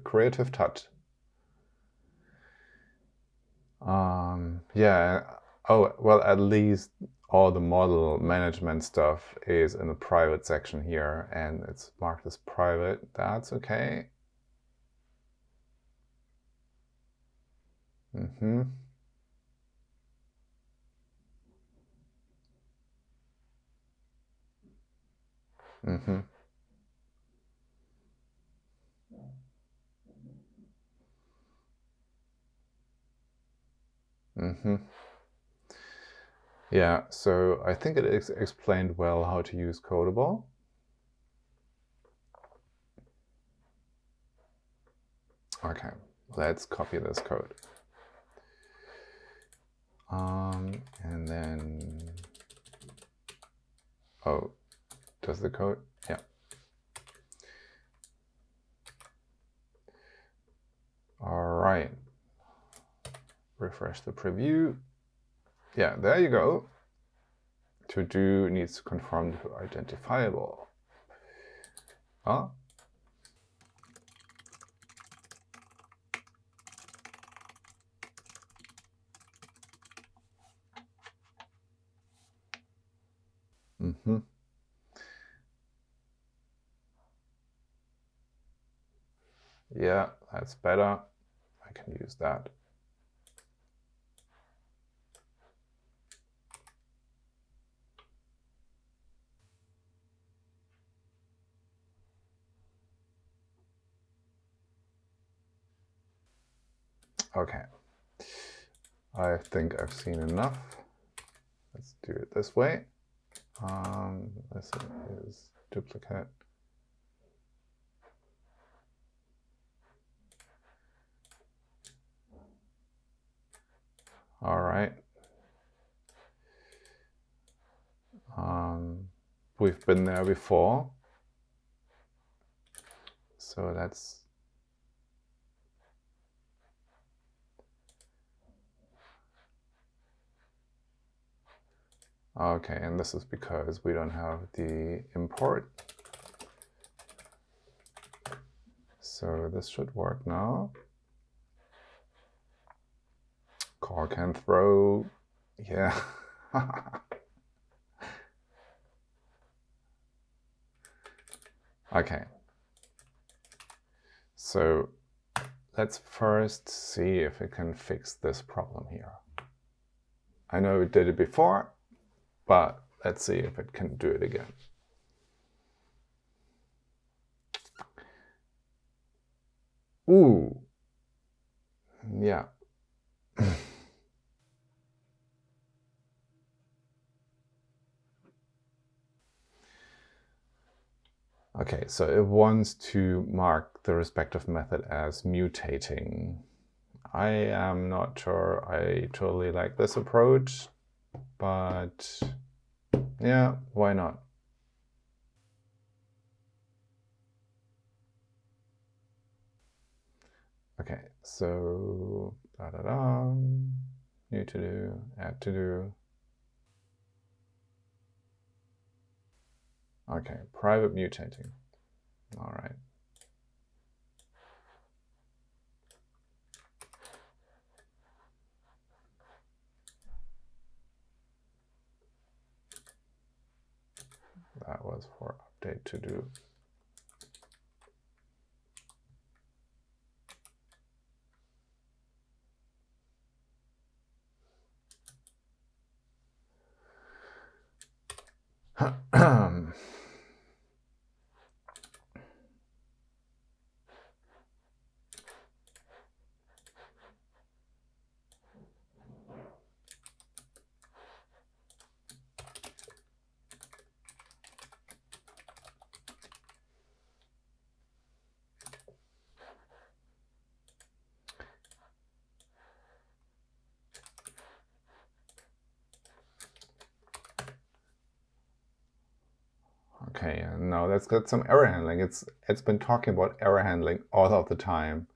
creative touch. Yeah. Oh, well, at least all the model management stuff is in the private section here, and it's marked as private. That's okay. Yeah, so I think it explained well how to use Codable. Okay, let's copy this code. And then, oh, does the code? Yeah. All right. Refresh the preview. Yeah, there you go. To do needs to conform to identifiable. Oh. Yeah, that's better. I can use that. Okay. I think I've seen enough. Let's do it this way. This is duplicate. All right. We've been there before. So that's okay, and this is because we don't have the import. So this should work now. Call can throw, yeah. Okay. So let's first see if it can fix this problem here. I know it did it before, but let's see if it can do it again. Ooh, yeah. Okay, so it wants to mark the respective method as mutating. I am not sure I totally like this approach, but yeah, why not? Okay, so newTodo, add to do. Okay, private mutating. All right. That was for update to do. Okay, and now let's get some error handling. It's been talking about error handling all of the time.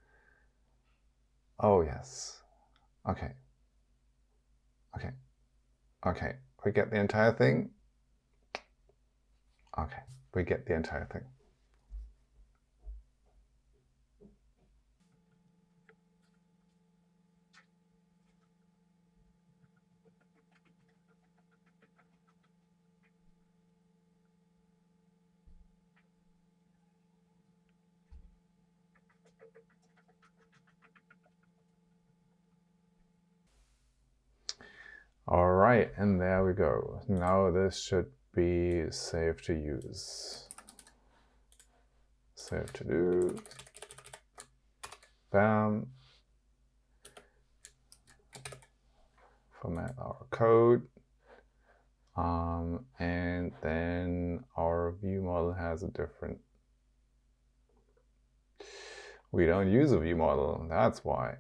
Oh yes. Okay. Okay, we get the entire thing. Okay, we get the entire thing. All right, and there we go. Now this should be safe to use. SaveTodo. Bam. Format our code. And then our view model has a different. We don't use a view model, that's why.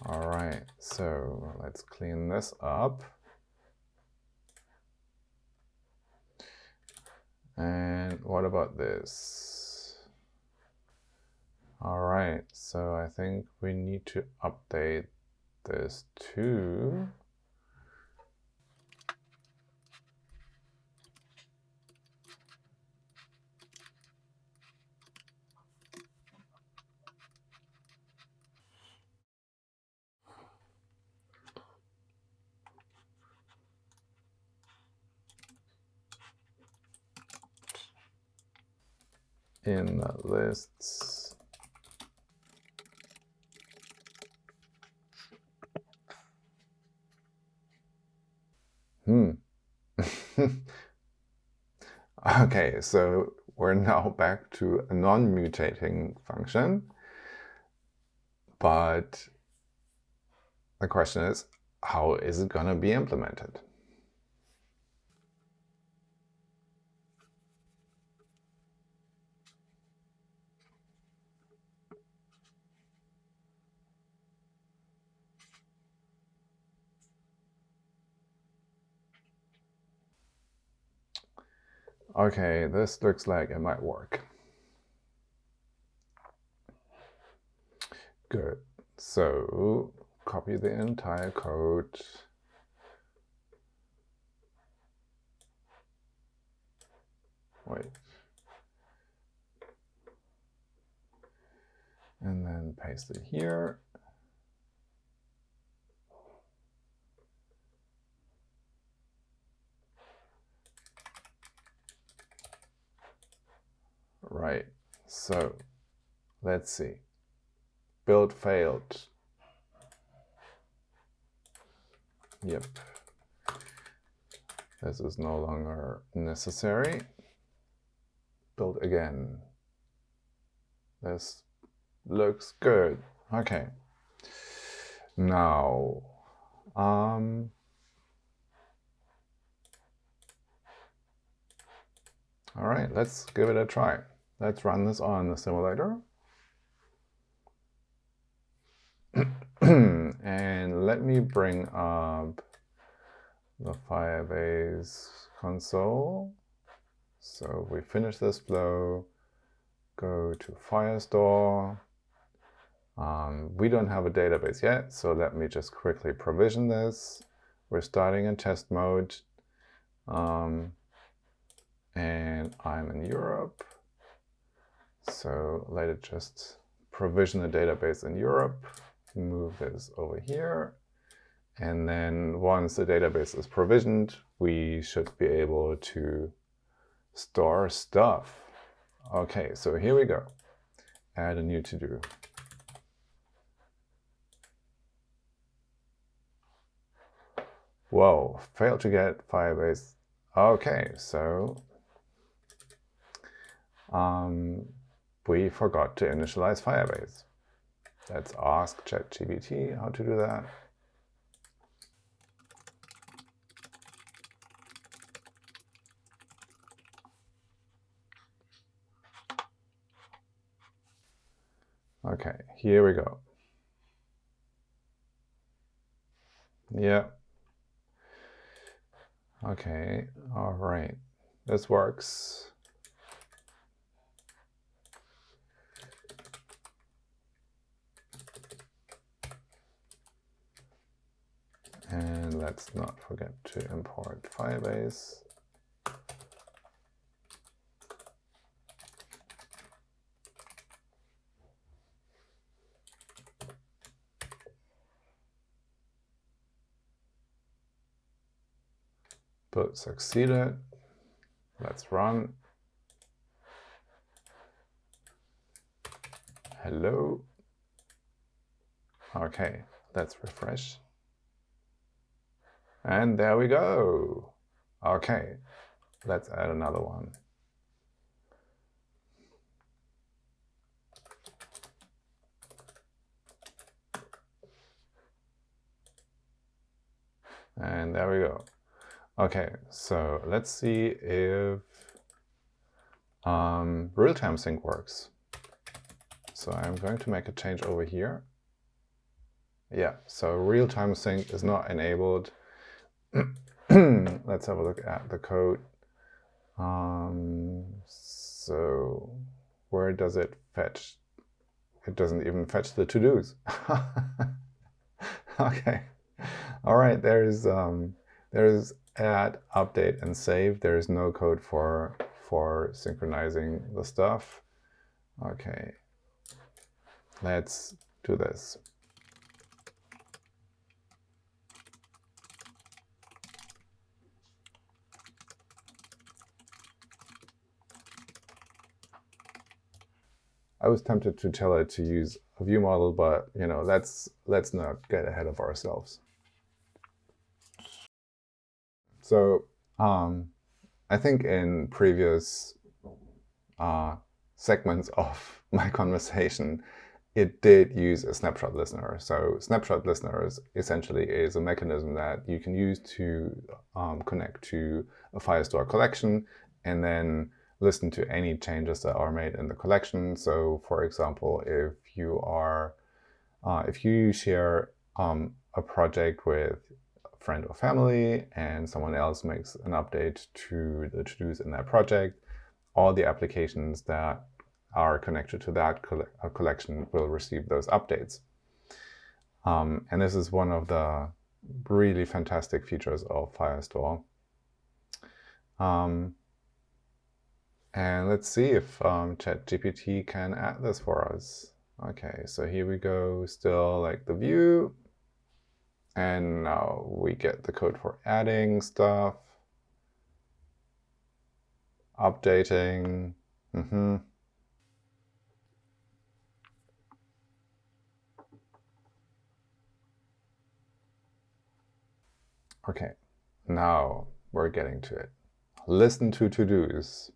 All right, so let's clean this up. And what about this? All right, so I think we need to update this too. In the lists. Okay, so we're now back to a non-mutating function. But the question is, how is it going to be implemented? Okay, this looks like it might work. Good. So copy the entire code. Wait. And then paste it here. Right. So let's see. Build failed. Yep. This is no longer necessary. Build again. This looks good. Okay. Now, all right, let's give it a try. Let's run this on the simulator. And let me bring up the Firebase console. So we finish this flow, go to Firestore. We don't have a database yet, so let me just quickly provision this. We're starting in test mode. And I'm in Europe. So let it just provision a database in Europe. Move this over here. And then once the database is provisioned, we should be able to store stuff. Okay, so here we go. Add a new to-do. Whoa, failed to get Firebase. Okay, so we forgot to initialize Firebase. Let's ask ChatGPT how to do that. Okay, here we go. Yeah. Okay, all right. This works. let's not forget to import Firebase. Build succeeded. Let's run. Hello. Okay, let's refresh. And there we go. Okay, let's add another one. And there we go. Okay, so let's see if real-time sync works. So I'm going to make a change over here. Yeah, so real-time sync is not enabled. Let's have a look at the code. So where does it fetch? It doesn't even fetch the to-dos. Okay. All right, there's add, update, and save. There is no code for synchronizing the stuff. Okay, let's do this. I was tempted to tell it to use a view model, but you know, let's not get ahead of ourselves. So I think in previous segments of my conversation, it did use a snapshot listener. So snapshot listeners essentially is a mechanism that you can use to connect to a Firestore collection and then listen to any changes that are made in the collection. So for example, if you share a project with a friend or family and someone else makes an update to the to-dos in that project, all the applications that are connected to that collection will receive those updates. And this is one of the really fantastic features of Firestore. And let's see if ChatGPT can add this for us. Okay, so here we go, still like the view. And now we get the code for adding stuff, updating. Okay, now we're getting to it. listenToTodos.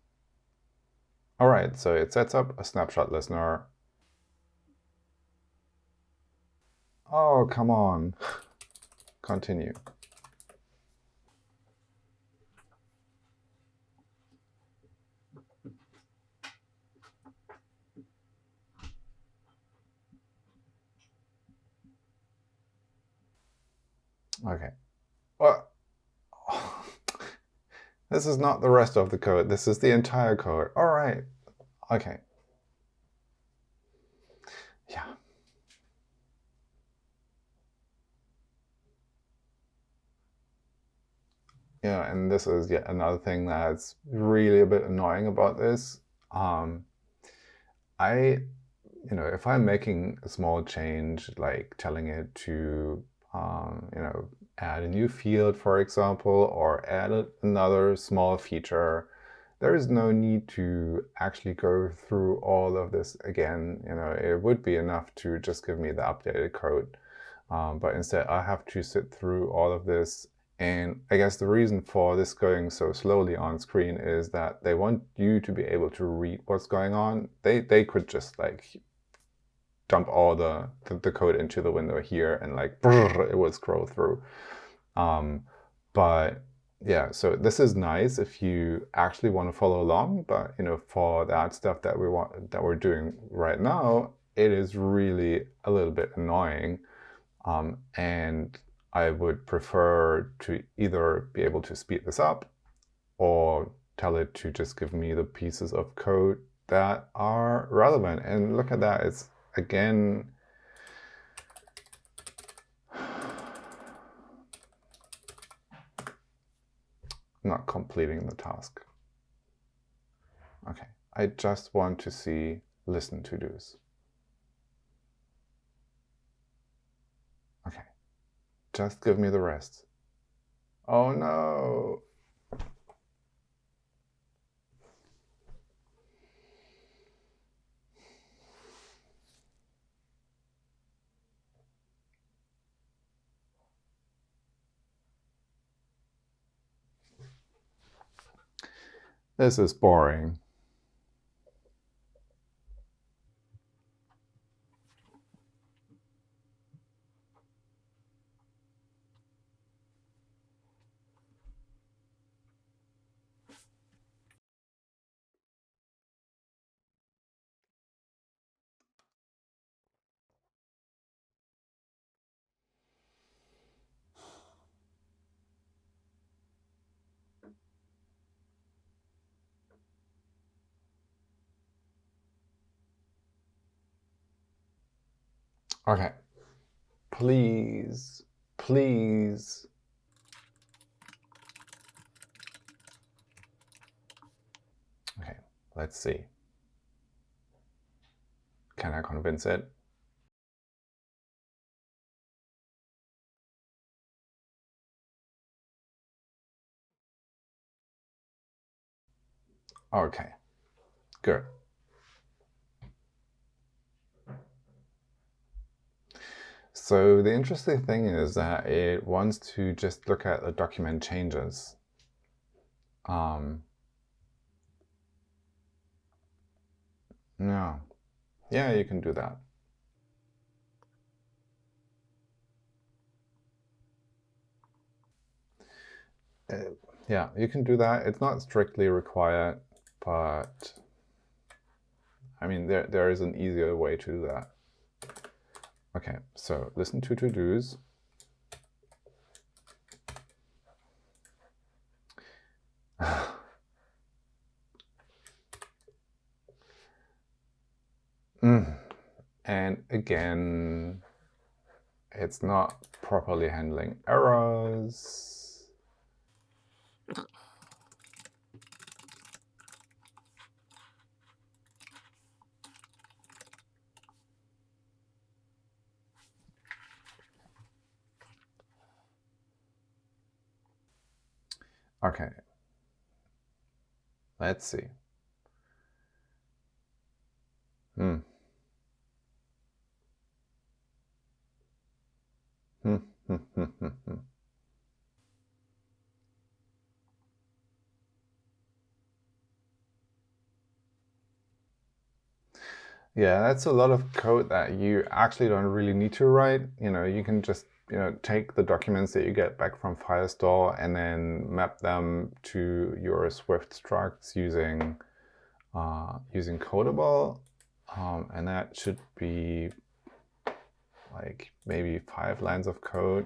All right, so it sets up a snapshot listener. Oh, come on. Continue. Okay. Well, this is not the rest of the code. This is the entire code. All right. Okay. Yeah. Yeah, and this is yet another thing that's really a bit annoying about this. If I'm making a small change, like telling it to, add a new field, for example, or add another small feature, there is no need to actually go through all of this again. It would be enough to just give me the updated code. But instead, I have to sit through all of this. And I guess the reason for this going so slowly on screen is that they want you to be able to read what's going on. They could just like dump all the code into the window here and like it would scroll through. But yeah, so this is nice if you actually want to follow along. But for that stuff that we're doing right now, it is really a little bit annoying. And I would prefer to either be able to speed this up or tell it to just give me the pieces of code that are relevant. And look at that, it's again, not completing the task. Okay, I just want to see listenToDos. Okay, just give me the rest. Oh no! This is boring. Okay, please, please. Okay, let's see. Can I convince it? Okay, good. So the interesting thing is that it wants to just look at the document changes. No. Yeah, you can do that. Yeah, you can do that. It's not strictly required, but I mean, there is an easier way to do that. Okay, so listenToTodos. And again, it's not properly handling errors. Okay, let's see. Yeah, that's a lot of code that you actually don't really need to write. You can just take the documents that you get back from Firestore and then map them to your Swift structs using Codable, and that should be like maybe 5 lines of code.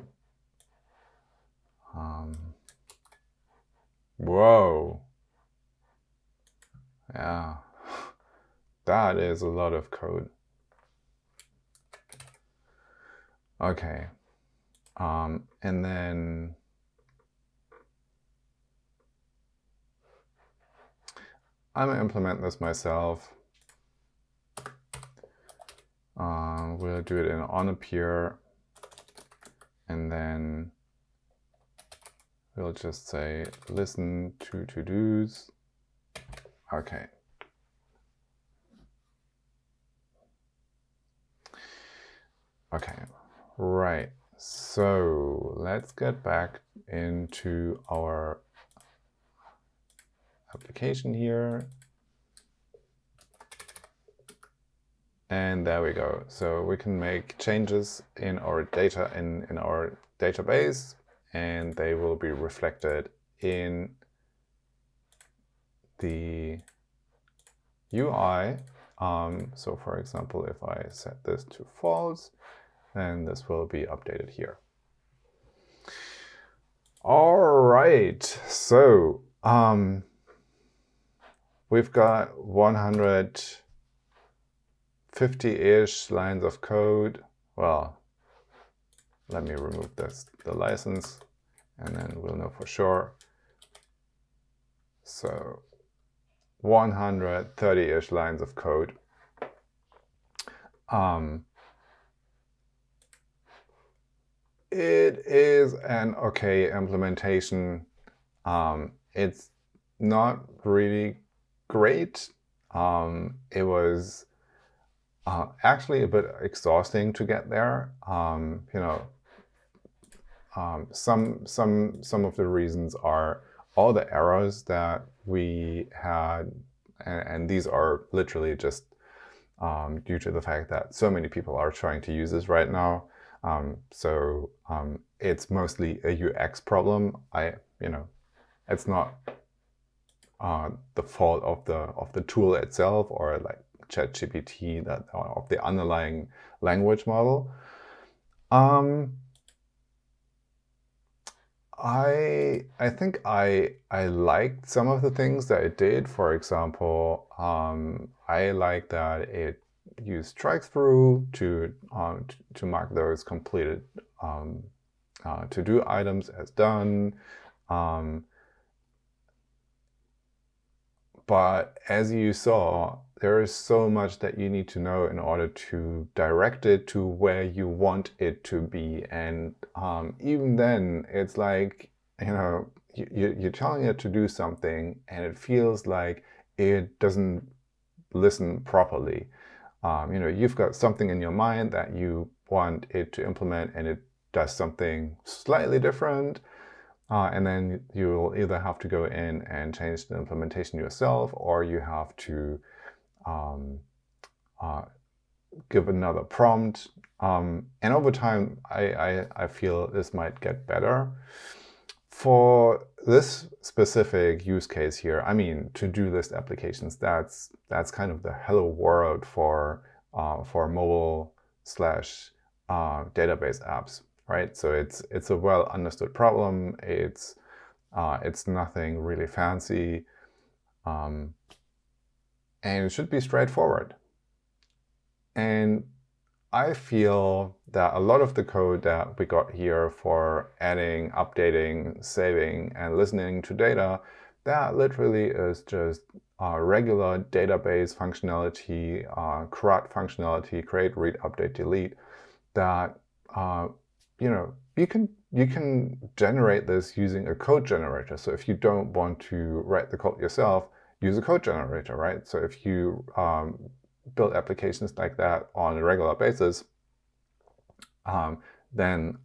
Whoa. Yeah, that is a lot of code. Okay. And then I'm gonna implement this myself. We'll do it in onAppear, and then we'll just say listenToTodos. Okay. Okay, right. So let's get back into our application here. And there we go. So we can make changes in our data in our database, and they will be reflected in the UI. So for example, if I set this to false, then this will be updated here. All right, so we've got 150-ish lines of code. Well, let me remove the license, and then we'll know for sure. So 130-ish lines of code. It is an okay implementation. It's not really great. It was actually a bit exhausting to get there. Some of the reasons are all the errors that we had, and these are literally just due to the fact that so many people are trying to use this right now. It's mostly a UX problem. It's not the fault of the tool itself or like ChatGPT, of the underlying language model. I think I liked some of the things that it did. For example, I like that it used strike through to mark those completed to-do items as done. But as you saw, there is so much that you need to know in order to direct it to where you want it to be. And even then, it's like, you're telling it to do something and it feels like it doesn't listen properly. You've got something in your mind that you want it to implement and it does something slightly different. And then you'll either have to go in and change the implementation yourself, or you have to give another prompt. And over time, I feel this might get better. For this specific use case here, I mean, to-do list applications, that's kind of the hello world for mobile / database apps. Right, so it's a well understood problem. It's nothing really fancy, and it should be straightforward. And I feel that a lot of the code that we got here for adding, updating, saving, and listening to data, that literally is just regular database functionality, CRUD functionality, create, read, update, delete. That you can generate this using a code generator. So if you don't want to write the code yourself, use a code generator, right? So if you build applications like that on a regular basis, then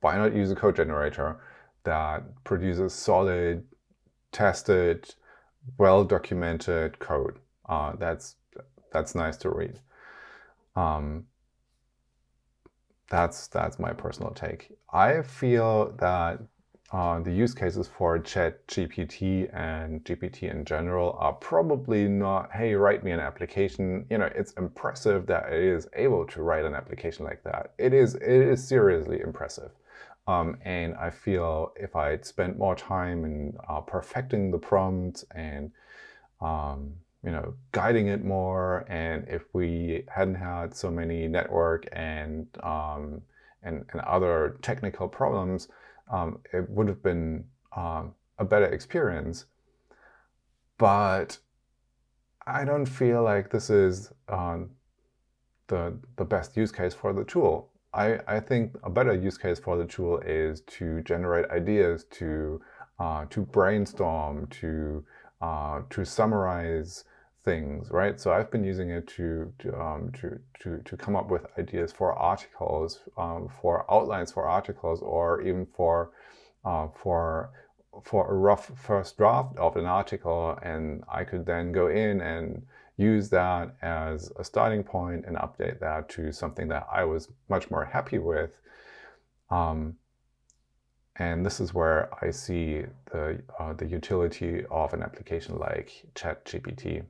why not use a code generator that produces solid, tested, well-documented code? That's nice to read. That's my personal take. I feel that the use cases for ChatGPT and GPT in general are probably not, hey, write me an application. It's impressive that it is able to write an application like that. It is seriously impressive. And I feel if I'd spent more time in perfecting the prompt and guiding it more, and if we hadn't had so many network and other technical problems, it would have been a better experience. But I don't feel like this is the best use case for the tool. I think a better use case for the tool is to generate ideas, to brainstorm, to summarize things, right? So I've been using it to come up with ideas for articles, for outlines for articles, or even for a rough first draft of an article, and I could then go in and use that as a starting point and update that to something that I was much more happy with. And this is where I see the utility of an application like ChatGPT,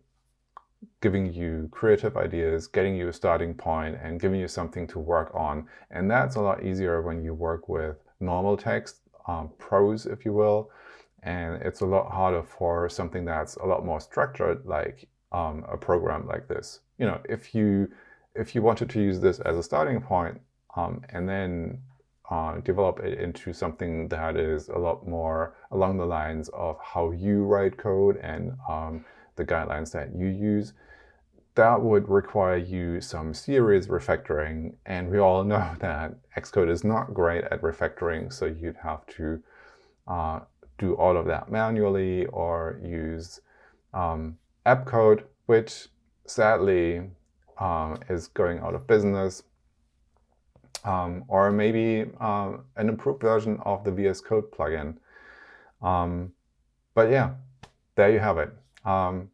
giving you creative ideas, getting you a starting point, and giving you something to work on. And that's a lot easier when you work with normal text, prose, if you will. And it's a lot harder for something that's a lot more structured, like a program like this. If you wanted to use this as a starting point, and then develop it into something that is a lot more along the lines of how you write code and the guidelines that you use, that would require you some serious refactoring. And we all know that Xcode is not great at refactoring, so you'd have to do all of that manually or use app code, which sadly is going out of business. Or maybe an improved version of the VS Code plugin. But yeah, there you have it.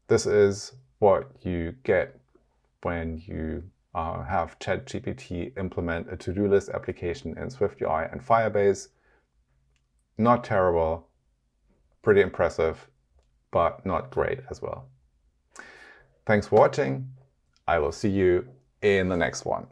This is what you get when you have ChatGPT implement a to-do list application in SwiftUI and Firebase. Not terrible, pretty impressive, but not great as well. Thanks for watching. I will see you in the next one.